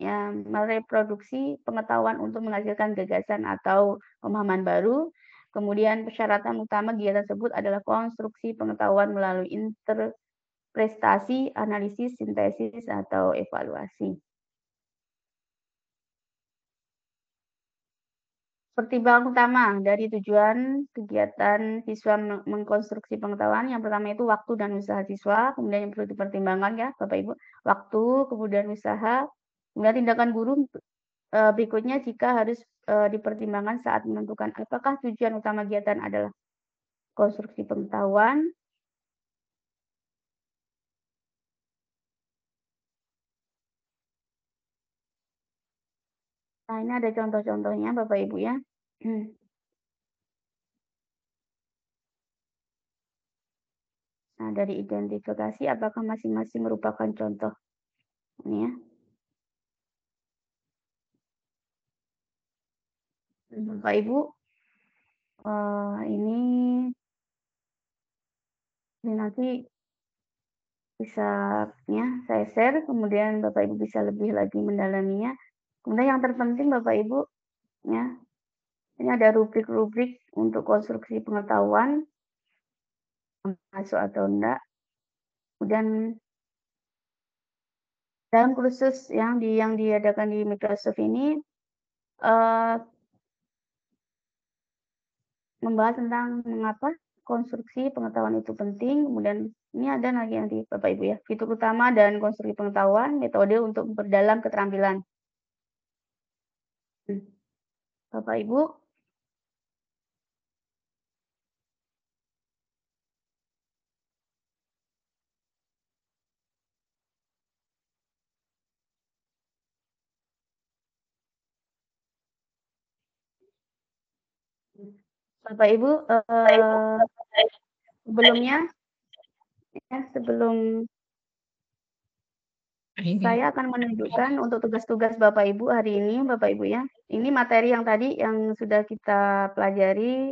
ya, mereproduksi pengetahuan untuk menghasilkan gagasan atau pemahaman baru. Kemudian persyaratan utama kegiatan tersebut adalah konstruksi pengetahuan melalui interpretasi, analisis, sintesis, atau evaluasi. Pertimbangan utama dari tujuan kegiatan siswa mengkonstruksi pengetahuan, yang pertama itu waktu dan usaha siswa, kemudian yang perlu dipertimbangkan ya Bapak Ibu, waktu, kemudian usaha, kemudian tindakan guru berikutnya jika harus dipertimbangkan saat menentukan apakah tujuan utama kegiatan adalah konstruksi pengetahuan. Nah, ini ada contoh-contohnya Bapak Ibu ya. Nah, dari identifikasi apakah masing-masing merupakan contoh. Ini ya. Bapak Ibu, ini nanti bisa ya saya share, kemudian Bapak Ibu bisa lebih lagi mendalaminya. Kemudian yang terpenting Bapak Ibu ya, ini ada rubrik-rubrik untuk konstruksi pengetahuan masuk atau enggak. Kemudian dalam kursus yang diadakan di Microsoft ini membahas tentang mengapa konstruksi pengetahuan itu penting. Kemudian ini ada lagi nanti Bapak Ibu ya, fitur utama dan konstruksi pengetahuan, metode untuk memperdalam keterampilan. Bapak Ibu, Bapak Ibu, sebelumnya ya, sebelum saya akan menunjukkan untuk tugas-tugas Bapak Ibu hari ini, Bapak Ibu ya. Ini materi yang tadi yang sudah kita pelajari,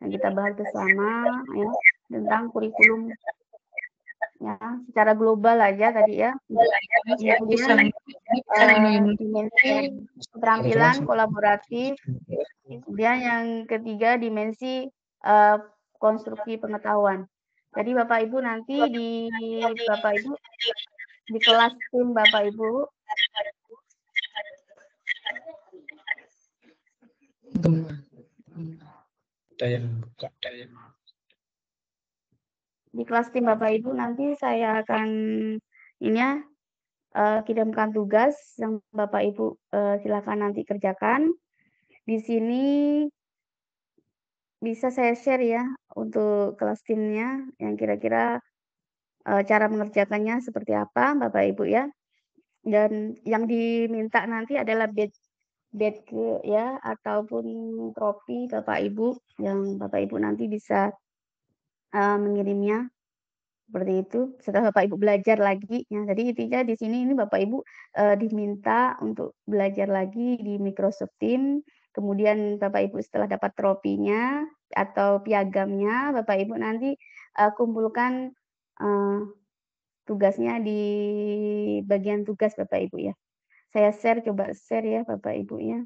yang kita bahas bersama ya, tentang kurikulum ya, secara global aja tadi ya. Kemudian dimensi keterampilan kolaboratif. Kemudian yang ketiga dimensi konstruksi pengetahuan. Jadi Bapak Ibu nanti di kelas tim Bapak Ibu di kelas tim Bapak Ibu nanti saya akan ini ya kirimkan tugas yang Bapak Ibu silakan nanti kerjakan. Di sini bisa saya share ya untuk kelas timnya yang kira-kira cara mengerjakannya seperti apa Bapak Ibu ya. Dan yang diminta nanti adalah badge ya ataupun trofi Bapak Ibu yang Bapak Ibu nanti bisa mengirimnya Seperti itu, setelah Bapak Ibu belajar lagi ya. Jadi intinya di sini ini Bapak Ibu, diminta untuk belajar lagi di Microsoft Teams, kemudian Bapak Ibu setelah dapat tropinya atau piagamnya, Bapak Ibu nanti, kumpulkan, tugasnya di bagian tugas Bapak Ibu ya. Saya coba share ya Bapak Ibu ya.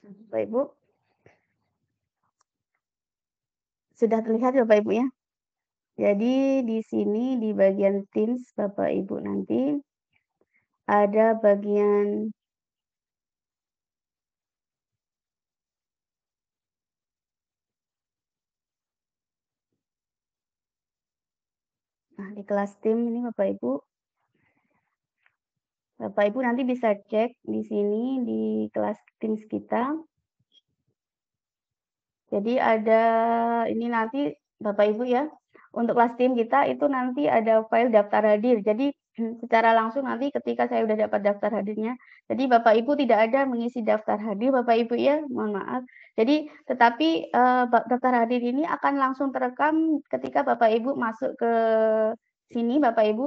Bapak Ibu. Sudah terlihat Bapak Ibu ya? Jadi di sini di bagian Teams Bapak Ibu nanti ada bagian nah di kelas tim ini Bapak Ibu nanti bisa cek di sini di kelas Teams kita. Jadi ada ini nanti Bapak Ibu ya, untuk kelas tim kita itu nanti ada file daftar hadir. Jadi secara langsung nanti ketika saya sudah dapat daftar hadirnya, jadi Bapak Ibu tidak ada mengisi daftar hadir Bapak Ibu ya, mohon maaf. Jadi tetapi daftar hadir ini akan langsung terekam ketika Bapak Ibu masuk ke sini Bapak Ibu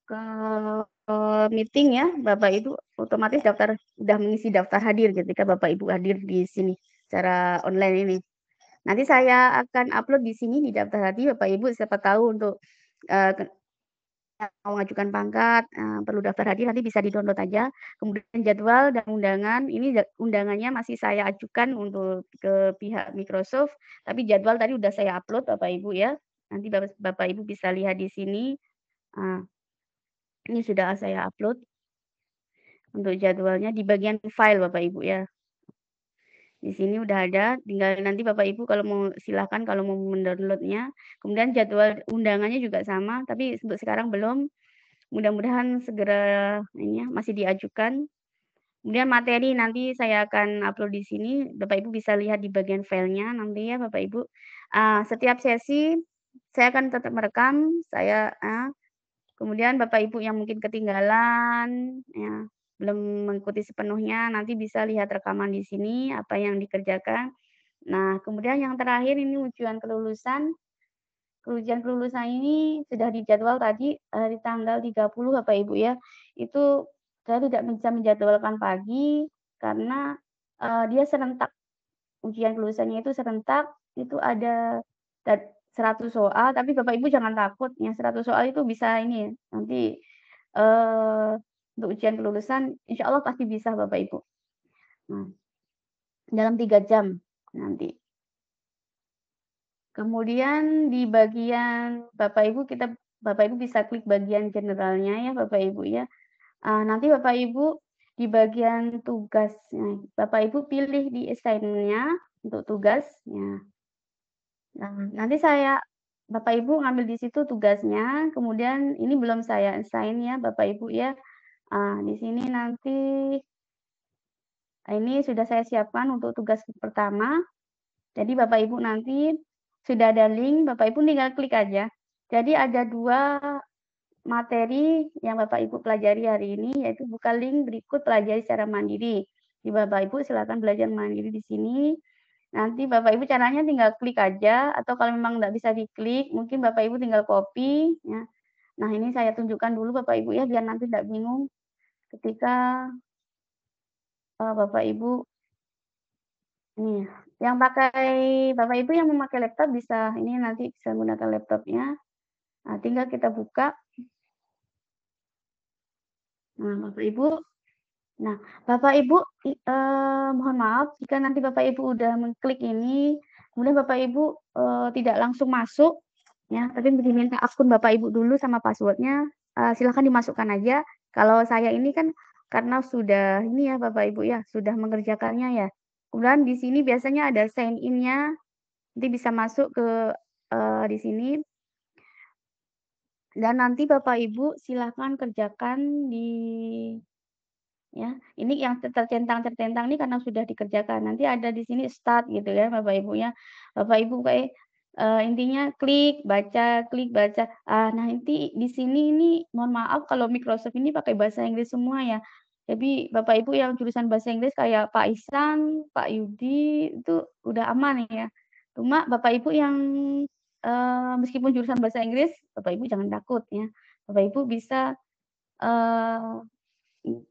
ke meeting ya, Bapak Ibu otomatis udah mengisi daftar hadir ketika Bapak Ibu hadir di sini secara online ini. Nanti saya akan upload di sini di daftar hadir Bapak Ibu siapa tahu untuk mau mengajukan pangkat, perlu daftar hadir nanti bisa di-download aja. Kemudian jadwal dan undangan, ini undangannya masih saya ajukan untuk ke pihak Microsoft, tapi jadwal tadi udah saya upload Bapak Ibu ya. Nanti Bapak Ibu bisa lihat di sini. Ini sudah saya upload untuk jadwalnya di bagian file Bapak Ibu ya. Di sini udah ada, tinggal nanti Bapak Ibu kalau mau silakan kalau mau mendownloadnya. Kemudian jadwal undangannya juga sama, tapi untuk sekarang belum. Mudah-mudahan segera ini ya, masih diajukan. Kemudian materi nanti saya akan upload di sini, Bapak Ibu bisa lihat di bagian filenya nanti ya Bapak Ibu. Setiap sesi saya akan tetap merekam, kemudian Bapak Ibu yang mungkin ketinggalan ya, belum mengikuti sepenuhnya, nanti bisa lihat rekaman di sini apa yang dikerjakan. Nah, kemudian yang terakhir ini ujian kelulusan. Ujian kelulusan ini sudah dijadwal tadi di tanggal 30 Bapak Ibu ya. Itu saya tidak bisa menjadwalkan pagi karena dia serentak. Ujian kelulusannya itu serentak, itu ada 100 soal, tapi Bapak Ibu jangan takut, yang 100 soal itu bisa ini nanti untuk ujian kelulusan insya Allah pasti bisa Bapak Ibu. Nah, dalam 3 jam nanti. Kemudian di bagian Bapak Ibu bisa klik bagian generalnya ya Bapak Ibu ya. Nanti Bapak Ibu di bagian tugasnya, Bapak Ibu pilih di assignment-nya untuk tugasnya. Nah, nanti Bapak Ibu ngambil di situ tugasnya, kemudian ini belum saya assign ya Bapak Ibu ya. Di sini nanti ini sudah saya siapkan untuk tugas pertama. Jadi Bapak Ibu nanti sudah ada link, Bapak Ibu tinggal klik aja. Jadi ada 2 materi yang Bapak Ibu pelajari hari ini, yaitu buka link berikut pelajari secara mandiri. Di Bapak Ibu silakan belajar mandiri di sini. Nanti Bapak Ibu caranya tinggal klik aja, atau kalau memang nggak bisa diklik, mungkin Bapak Ibu tinggal copy. Ya. Nah ini saya tunjukkan dulu Bapak Ibu ya, biar nanti tidak bingung ketika Bapak Ibu ini yang Bapak Ibu yang memakai laptop bisa ini nanti bisa menggunakan laptopnya. Nah, tinggal kita buka. Nah, Bapak Ibu mohon maaf jika nanti Bapak Ibu udah mengklik ini, kemudian Bapak Ibu tidak langsung masuk, ya, tapi diminta akun Bapak Ibu dulu sama password-nya, silakan dimasukkan aja. Kalau saya ini kan karena sudah ini ya Bapak Ibu ya, sudah mengerjakannya ya. Kemudian di sini biasanya ada sign in-nya, nanti bisa masuk ke di sini. Dan nanti Bapak Ibu silakan kerjakan ya. Ini yang tercentang-tercentang ini karena sudah dikerjakan. Nanti ada di sini start gitu ya Bapak Ibu ya. Bapak Ibu Intinya klik, baca. Nah, nanti di sini ini mohon maaf kalau Microsoft ini pakai bahasa Inggris semua ya. Jadi Bapak Ibu yang jurusan bahasa Inggris kayak Pak Ihsan, Pak Yudi itu udah aman ya. Cuma Bapak Ibu yang meskipun jurusan bahasa Inggris, Bapak Ibu jangan takut ya. Bapak Ibu bisa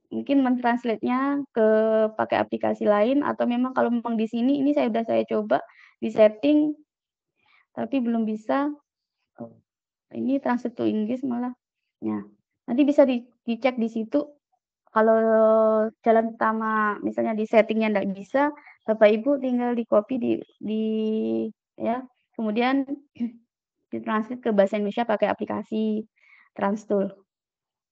mungkin mentranslate-nya ke pakai aplikasi lain atau memang kalau memang di sini ini saya coba di setting tapi belum bisa. Ini translate to English malah. Ya, nanti bisa dicek di situ. Kalau jalan pertama misalnya di settingnya enggak bisa, Bapak Ibu tinggal di copy di ya, kemudian ditranslate ke bahasa Indonesia pakai aplikasi Transtool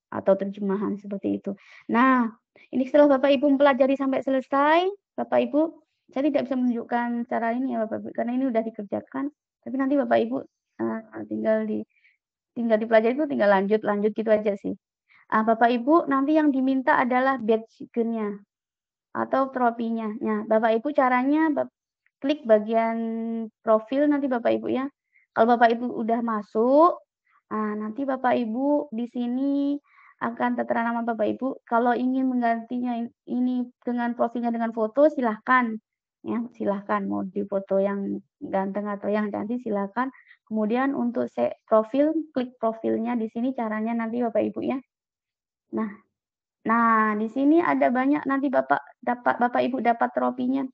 atau terjemahan seperti itu. Nah, ini setelah Bapak Ibu mempelajari sampai selesai, Bapak Ibu, saya tidak bisa menunjukkan cara ini ya Bapak Ibu, karena ini udah dikerjakan. Tapi nanti Bapak Ibu tinggal dipelajari itu tinggal lanjut gitu aja sih. Bapak Ibu nanti yang diminta adalah badge-nya atau tropinya. Nah, Bapak Ibu caranya klik bagian profil nanti Bapak Ibu ya. Kalau Bapak Ibu udah masuk, nanti Bapak Ibu di sini akan tertera nama Bapak Ibu. Kalau ingin menggantinya ini dengan profilnya dengan foto silahkan. Ya, silahkan mau difoto yang ganteng atau yang cantik silahkan. Kemudian untuk profil, klik profilnya di sini caranya nanti Bapak Ibu ya. Nah, di sini ada banyak nanti Bapak Ibu dapat tropinya.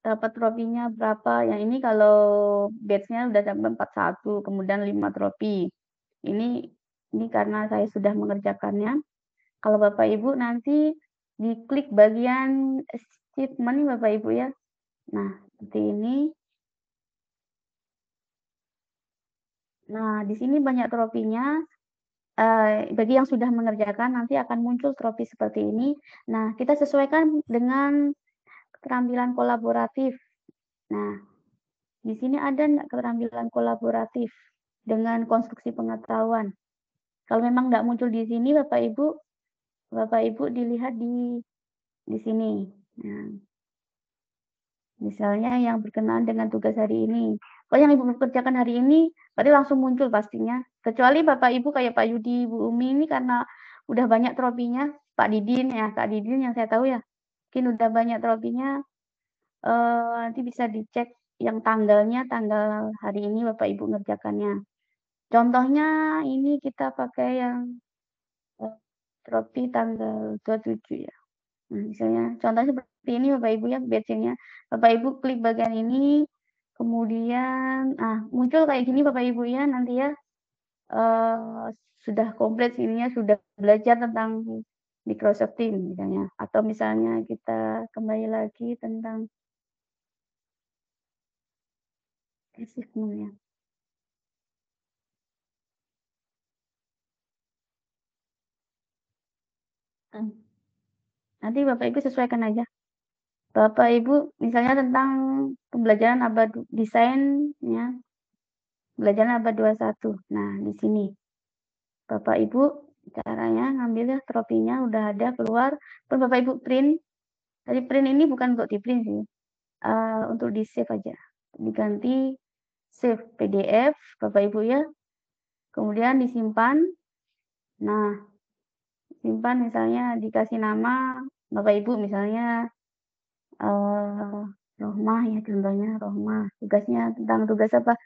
Dapat tropinya berapa? Yang ini kalau badge-nya udah sampai 41, kemudian 5 tropi. Ini karena saya sudah mengerjakannya. Kalau Bapak Ibu nanti diklik bagian achievement nih Bapak Ibu ya. Nah, seperti ini. Nah, di sini banyak tropinya. Bagi yang sudah mengerjakan nanti akan muncul tropi seperti ini. Nah, kita sesuaikan dengan keterampilan kolaboratif. Nah, di sini ada enggak keterampilan kolaboratif dengan konstruksi pengetahuan? Kalau memang enggak muncul di sini, Bapak Ibu dilihat di sini. Nah, misalnya yang berkenaan dengan tugas hari ini. Kalau yang Ibu kerjakan hari ini, berarti langsung muncul pastinya. Kecuali Bapak Ibu kayak Pak Yudi, Bu Umi ini karena udah banyak tropinya, Pak Didin ya, Kak Didin yang saya tahu ya, mungkin udah banyak tropinya, nanti bisa dicek yang tanggal hari ini Bapak Ibu ngerjakannya. Contohnya ini kita pakai yang tropi tanggal 27 ya. Nah, misalnya contohnya seperti ini Bapak Ibu ya badge-nya. Bapak Ibu klik bagian ini, kemudian muncul kayak gini Bapak Ibu ya nanti ya. Sudah komplit ininya, sudah belajar tentang Microsoft Teams misalnya. Atau misalnya kita kembali lagi tentang achievement ya. Nanti Bapak Ibu sesuaikan aja. Bapak Ibu misalnya tentang pembelajaran abad desain ya. Pembelajaran abad 21. Nah, di sini. Bapak Ibu caranya ngambilnya tropinya udah ada keluar. Terus Bapak Ibu print. Tadi print ini bukan untuk di print sih. Untuk di save aja. Diganti save PDF Bapak Ibu ya. Kemudian disimpan. Nah, simpan misalnya dikasih nama Bapak Ibu misalnya Rohmah ya contohnya Rohmah. Tugasnya tentang tugas apa?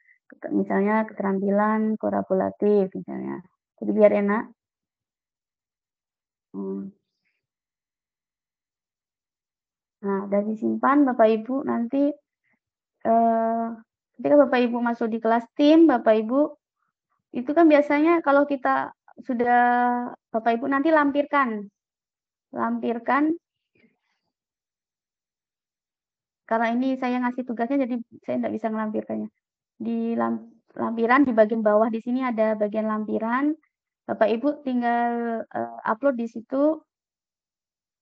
Misalnya keterampilan kolaboratif misalnya. Jadi biar enak. Nah, udah disimpan Bapak Ibu nanti ketika Bapak Ibu masuk di kelas tim, Bapak Ibu itu kan biasanya kalau kita sudah Bapak Ibu nanti lampirkan karena ini saya ngasih tugasnya jadi saya tidak bisa melampirkannya. Di lampiran di bagian bawah di sini ada bagian lampiran. Bapak Ibu tinggal upload di situ.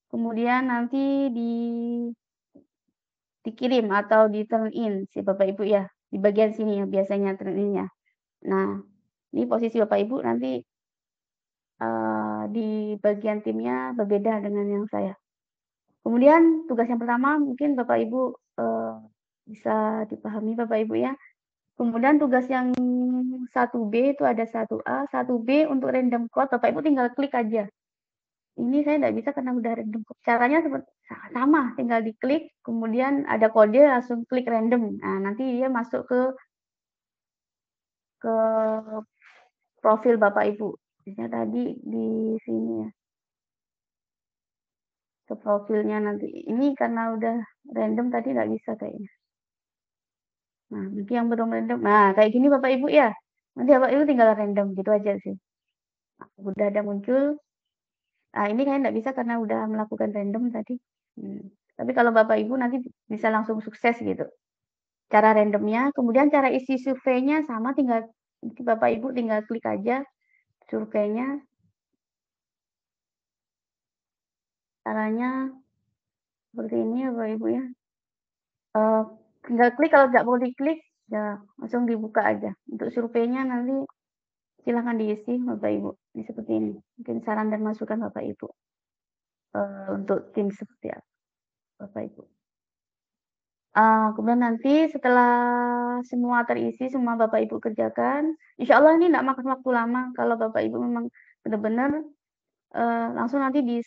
Kemudian nanti dikirim atau di turn in si Bapak Ibu ya. Di bagian sini ya biasanya turn in-nya. Nah, ini posisi Bapak Ibu nanti di bagian timnya berbeda dengan yang saya. Kemudian tugas yang pertama mungkin Bapak Ibu bisa dipahami Bapak Ibu ya. Kemudian tugas yang 1B itu ada 1A, 1B untuk random code, Bapak Ibu tinggal klik aja. Ini saya nggak bisa karena udah random code. Caranya seperti sama, tinggal diklik, kemudian ada kode, langsung klik random. Nah, nanti dia masuk ke profil Bapak Ibu. Misalnya tadi di sini ya. Ke profilnya nanti. Ini karena udah random tadi nggak bisa kayaknya. Nah, nanti yang belum random. Nah, kayak gini Bapak Ibu ya. Nanti Bapak Ibu tinggal random gitu aja sih. Nah, udah ada muncul. Nah, ini kayak nggak bisa karena udah melakukan random tadi. Tapi kalau Bapak Ibu nanti bisa langsung sukses gitu. Cara randomnya, kemudian cara isi surveinya sama, tinggal Bapak Ibu tinggal klik aja surveinya. Caranya seperti ini ya Bapak Ibu ya. Tinggal klik, kalau nggak mau diklik, ya langsung dibuka aja. Untuk surveinya nanti silahkan diisi Bapak Ibu. Ini seperti ini. Mungkin saran dan masukan Bapak Ibu. Untuk tim seperti apa Bapak Ibu. Kemudian nanti setelah semua terisi, semua Bapak Ibu kerjakan, insya Allah ini nggak makan waktu lama. Kalau Bapak Ibu memang benar-benar langsung nanti di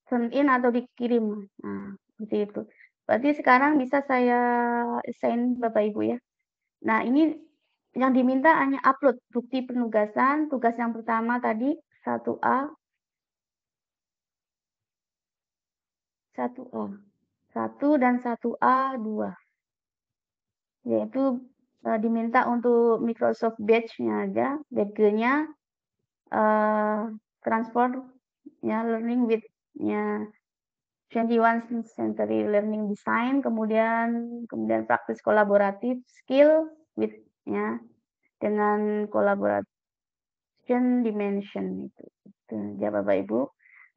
send in atau dikirim. Nah, seperti itu. Berarti sekarang bisa saya assign Bapak Ibu ya. Nah, ini yang diminta hanya upload bukti penugasan. Tugas yang pertama tadi 1A. 1 dan 1A 2. Yaitu diminta untuk Microsoft Badge-nya aja, badge-nya transport ya, learning with-nya 21 century learning design, kemudian praktis kolaboratif skill with-nya dengan collaboration dimension itu ya Bapak Ibu.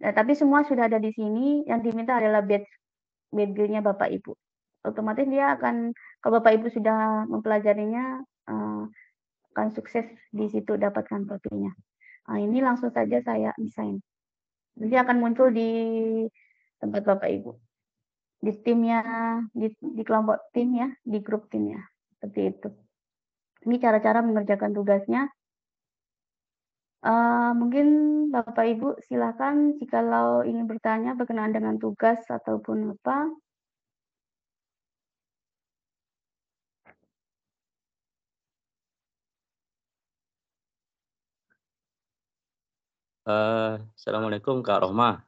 Nah, tapi semua sudah ada di sini. Yang diminta adalah badge-nya Bapak Ibu. Otomatis dia akan, kalau Bapak Ibu sudah mempelajarinya, akan sukses di situ dapatkan kopinya. Nah, ini langsung saja saya assign. Nanti akan muncul di tempat Bapak Ibu. Di timnya, di kelompok tim ya, di grup tim ya. Seperti itu. Ini cara-cara mengerjakan tugasnya. Mungkin Bapak Ibu silakan jikalau ingin bertanya berkenaan dengan tugas ataupun apa. Assalamualaikum Kak Rohmah.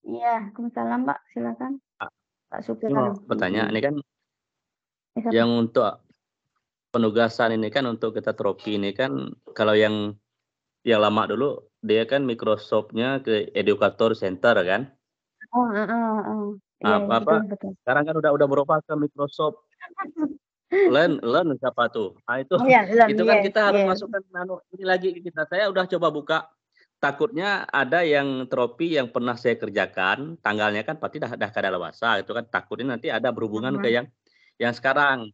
Iya, Waalaikumsalam Pak, silakan. Pak Supir. Ini mau bertanya, ini kan yang untuk penugasan ini kan untuk kita tropi ini kan, kalau yang lama dulu dia kan Microsoft-nya ke Educator Center kan. Iya, betul. Sekarang kan udah berubah ke Microsoft Learn siapa tuh? Nah, itu itu kan kita harus masukkan ini lagi ke kita. Saya udah coba buka, takutnya ada yang tropi yang pernah saya kerjakan, tanggalnya kan pasti dah kadaluarsa, itu kan takutnya nanti ada berhubungan ke yang sekarang.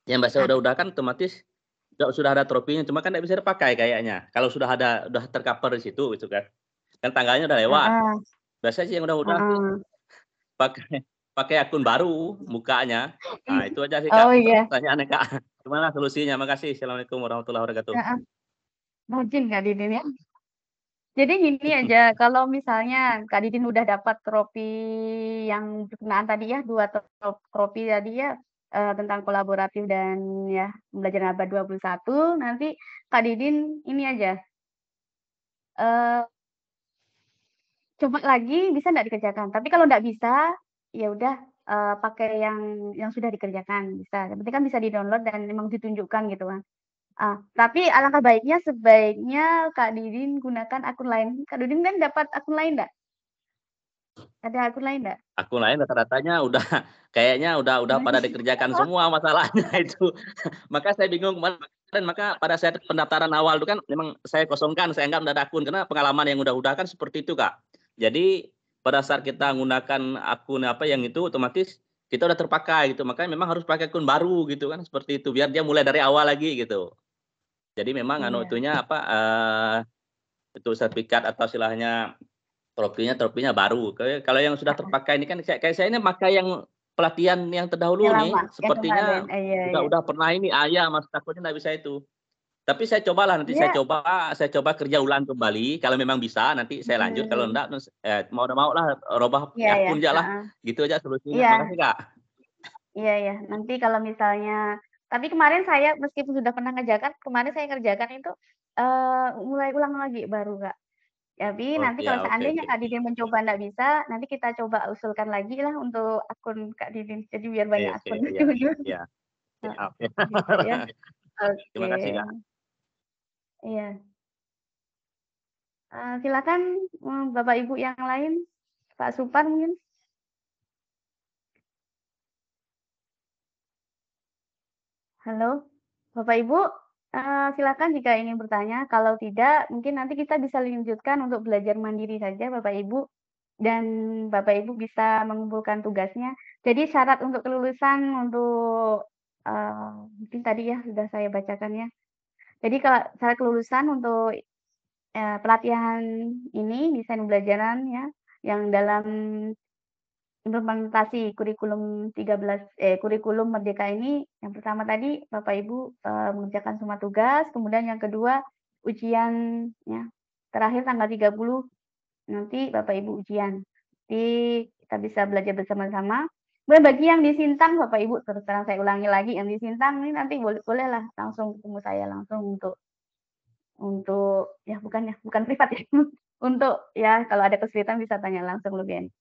Yang biasa udah kan otomatis sudah ada tropinya, cuma kan tidak bisa dipakai kayaknya. Kalau sudah tercover di situ gitu kan. Kan tanggalnya udah lewat. Biasanya sih yang udah pakai akun baru mukanya. Nah, itu aja sih Kak. Pertanyaannya Kak. Gimana solusinya? Makasih. Assalamualaikum warahmatullahi wabarakatuh. Mungkin Kak Didin ya. Jadi gini aja, kalau misalnya Kak Didin udah dapat trofi yang berkenaan tadi ya, 2 trofi tadi ya, tentang kolaboratif dan ya pembelajaran abad 21, nanti Kak Didin ini aja, coba lagi bisa nggak dikerjakan. Tapi kalau nggak bisa, ya udah pakai yang sudah dikerjakan, bisa. Yang penting kan bisa di-download dan memang ditunjukkan gitu kan. Tapi alangkah baiknya sebaiknya Kak Didin gunakan akun lain. Kak Didin kan dapat akun lain enggak? Ada akun lain enggak? Akun lain rata-ratanya kayaknya udah pada dikerjakan semua masalahnya itu. Maka saya bingung kemarin, maka pada saat pendaftaran awal itu kan memang saya kosongkan, saya anggap enggak ada akun karena pengalaman yang udah kan seperti itu, Kak. Jadi pada saat kita menggunakan akun yang itu otomatis kita udah terpakai gitu. Makanya memang harus pakai akun baru gitu kan, seperti itu biar dia mulai dari awal lagi gitu. Jadi memang itunya itu sertifikat atau istilahnya tropinya baru. Kalau yang sudah terpakai ini kan kayak saya ini pakai yang pelatihan yang terdahulu Yang nih, lama, yang sepertinya kemarin. Iya, iya. udah pernah ini ayah, mas takutnya nggak bisa itu. Tapi saya cobalah nanti Iya. saya coba kerja ulang kembali. Kalau memang bisa nanti saya lanjut. Kalau enggak, mau udah mau lah robah Iya, iya. akun aja lah. Gitu aja solusinya. Iya. Makasih Kak. Iya, ya. Nanti kalau misalnya, tapi kemarin saya meskipun sudah pernah ngerjakan, kemarin saya kerjakan itu mulai ulang lagi baru Kak. Tapi Oh nanti kalau iya, oke seandainya oke. Kak Didin mencoba nggak bisa, nanti kita coba usulkan lagi lah untuk akun Kak Didin. Jadi biar banyak Oke, akun. iya, iya. Heeh, Oke. gitu ya. Terima Oke. kasih Kak. Iya. Silakan Bapak Ibu yang lain, Pak Supar mungkin. Halo, Bapak Ibu, silakan jika ingin bertanya. Kalau tidak, mungkin nanti kita bisa lanjutkan untuk belajar mandiri saja, Bapak Ibu, dan Bapak Ibu bisa mengumpulkan tugasnya. Jadi syarat untuk kelulusan untuk mungkin tadi ya sudah saya bacakan ya. Jadi kalau syarat kelulusan untuk pelatihan ini desain pembelajaran ya, yang dalam implementasi kurikulum kurikulum Merdeka ini, yang pertama tadi Bapak Ibu mengerjakan semua tugas, kemudian yang kedua ujian ya. Terakhir tanggal 30 nanti Bapak Ibu ujian. Jadi kita bisa belajar bersama-sama. Kemudian bagi yang di Sintang Bapak Ibu, terus terang saya ulangi lagi, yang di Sintang ini nanti bolehlah langsung ketemu saya langsung untuk ya bukan privat ya. Untuk ya kalau ada kesulitan bisa tanya langsung lebih enak.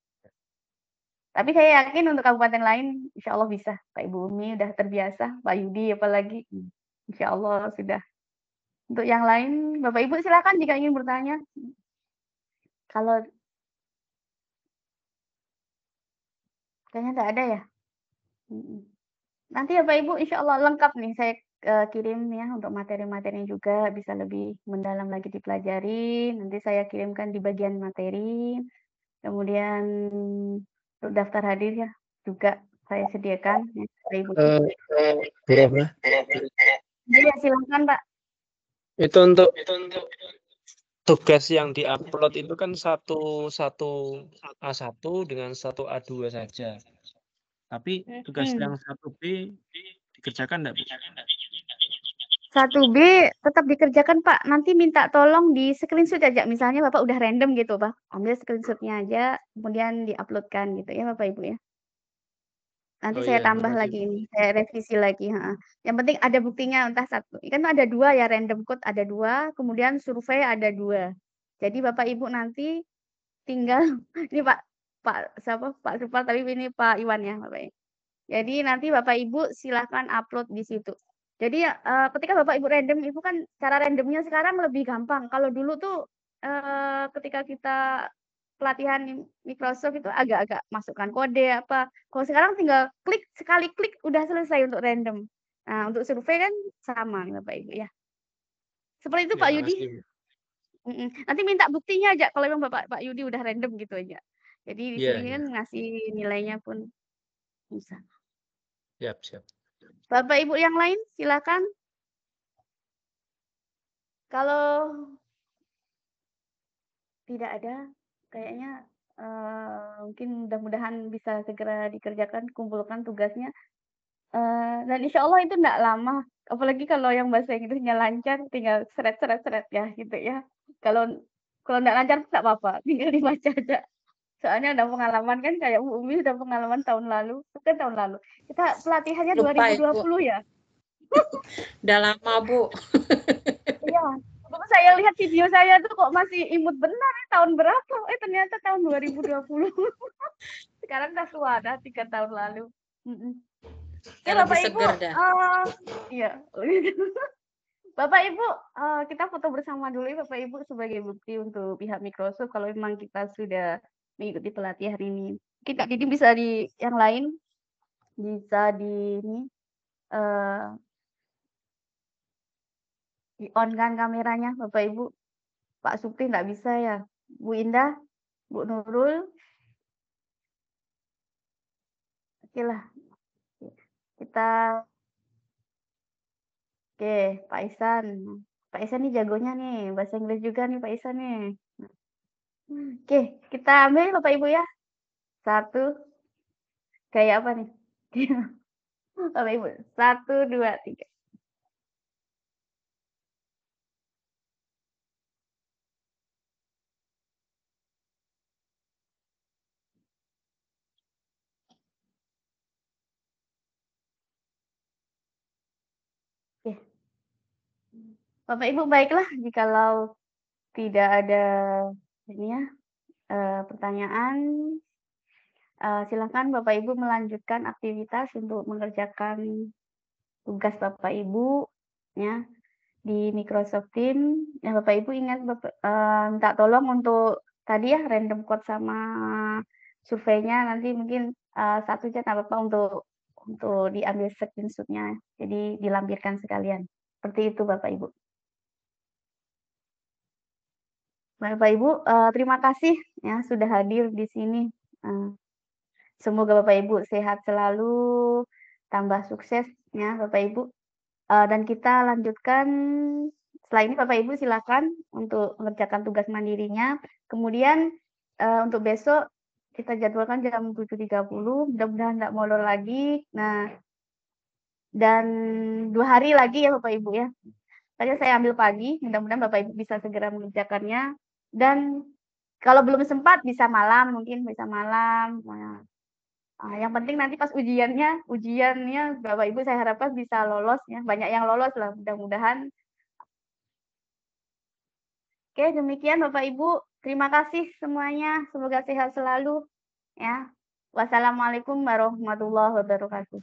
Tapi saya yakin untuk kabupaten lain, insya Allah bisa. Pak Ibu Umi udah terbiasa, Pak Yudi apalagi, insya Allah sudah. Untuk yang lain, Bapak Ibu silakan jika ingin bertanya. Kalau kayaknya nggak ada ya. Nanti Bapak Ibu insya Allah lengkap nih saya kirim ya untuk materi-materi juga bisa lebih mendalam lagi dipelajari. Nanti saya kirimkan di bagian materi. Kemudian untuk daftar hadir ya juga saya sediakan ya, Bapak Ibu. Iya, silakan Pak. Itu untuk tugas yang diupload itu kan satu A1 dengan satu A2 saja. Tapi tugas yang 1B dikerjakan enggak, Bu? 1B tetap dikerjakan Pak. Nanti minta tolong di screenshot aja. Misalnya Bapak udah random gitu Pak. Ambil screenshotnya aja, kemudian diuploadkan gitu ya Bapak Ibu ya. Nanti saya tambah lagi ini, saya revisi lagi. Yang penting ada buktinya entah satu. Kan ada 2 ya, random code ada 2, kemudian survei ada 2. Jadi Bapak Ibu nanti tinggal ini Pak siapa? Pak Supar tapi ini Pak Iwan ya Bapak. Jadi nanti Bapak Ibu silakan upload di situ. Jadi ketika Bapak Ibu random itu kan cara randomnya sekarang lebih gampang. Kalau dulu tuh ketika kita pelatihan Microsoft itu agak-agak masukkan kode apa. Kalau sekarang tinggal sekali klik udah selesai untuk random. Nah, untuk survei kan sama Bapak Ibu ya. Seperti itu Pak Yudi. Nanti minta buktinya aja kalau memang Pak Yudi udah random gitu aja. Jadi di sini kan ngasih nilainya pun bisa. Siap. Bapak Ibu yang lain silakan. Kalau tidak ada, kayaknya mungkin mudah-mudahan bisa segera dikerjakan, kumpulkan tugasnya. Dan insya Allah itu enggak lama. Apalagi kalau yang bahasa Inggrisnya lancar, tinggal seret ya gitu ya. Kalau enggak lancar enggak apa-apa, tinggal dibaca aja. Soalnya ada pengalaman kan kayak Bu Umi udah pengalaman tahun lalu. Bukan tahun lalu. Kita pelatihannya Lupa 2020 ya. Udah lama, Bu. Iya. Dulu saya lihat video saya tuh kok masih imut benar tahun berapa? Ternyata tahun 2020. Sekarang udah tua, dah 3 tahun lalu. Ya Bapak Ibu, iya. Bapak Ibu, kita foto bersama dulu ya Bapak Ibu sebagai bukti untuk pihak Microsoft kalau memang kita sudah mengikuti pelatihan ini. Mungkin Kak Didi bisa di yang lain, bisa di ini di on kan kameranya Bapak Ibu. Pak Supri nggak bisa ya. Bu Indah, Bu Nurul. Oke lah. Oke, Pak Ihsan. Pak Ihsan nih jagonya nih, bahasa Inggris juga nih Pak Ihsan nih. Oke, kita ambil Bapak Ibu ya. 1, Kayak apa nih? Bapak Ibu, 1, 2, 3. Oke. Bapak Ibu, baiklah jikalau tidak ada ini ya, pertanyaan, silakan Bapak Ibu melanjutkan aktivitas untuk mengerjakan tugas Bapak Ibu ya di Microsoft Teams. Ya Bapak Ibu ingat minta tolong untuk tadi ya random code sama surveinya nanti mungkin satu aja nggak apa-apa untuk diambil screenshot-nya. Jadi dilampirkan sekalian. Seperti itu Bapak Ibu. Bapak Ibu, terima kasih ya sudah hadir di sini. Semoga Bapak Ibu sehat selalu, tambah sukses ya Bapak Ibu. Dan kita lanjutkan setelah ini Bapak Ibu silakan untuk mengerjakan tugas mandirinya. Kemudian untuk besok kita jadwalkan jam 7.30, mudah-mudahan tidak molor lagi. Nah, dan 2 hari lagi ya Bapak Ibu ya. Tadi saya ambil pagi, mudah-mudahan Bapak Ibu bisa segera mengerjakannya. Dan kalau belum sempat bisa malam, mungkin bisa malam. Nah, yang penting nanti pas ujiannya Bapak Ibu saya harapkan bisa lolos ya. Banyak yang lolos lah mudah-mudahan. Oke, demikian Bapak Ibu. Terima kasih semuanya. Semoga sehat selalu ya. Wassalamualaikum warahmatullahi wabarakatuh.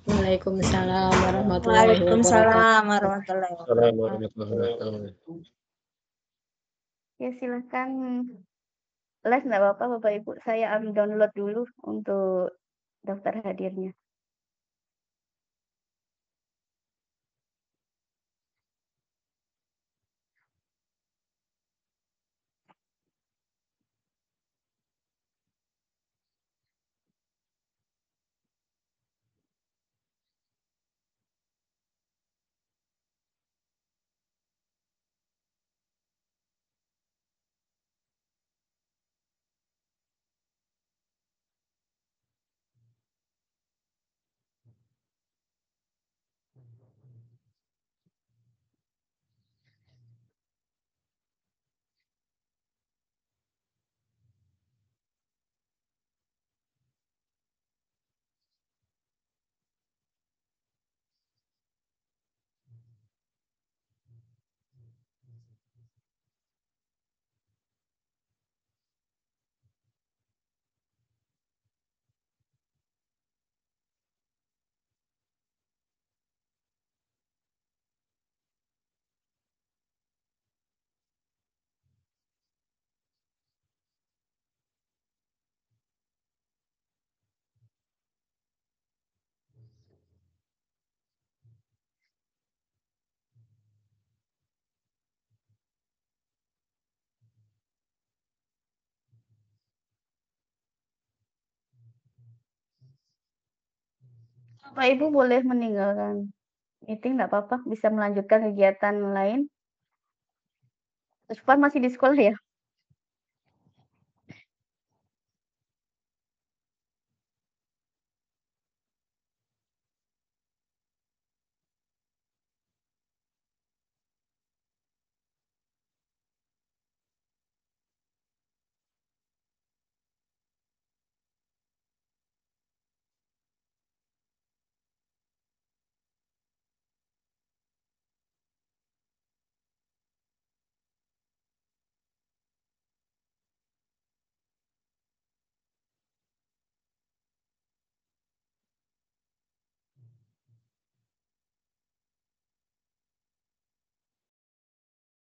Waalaikumsalam warahmatullahi wabarakatuh. Waalaikumsalam warahmatullahi Assalamualaikum. Ya, silakan les enggak apa-apa Bapak Ibu. Saya download dulu untuk daftar hadirnya. Bapak Ibu boleh meninggalkan meeting, enggak apa-apa, bisa melanjutkan kegiatan lain. Terus masih di sekolah ya?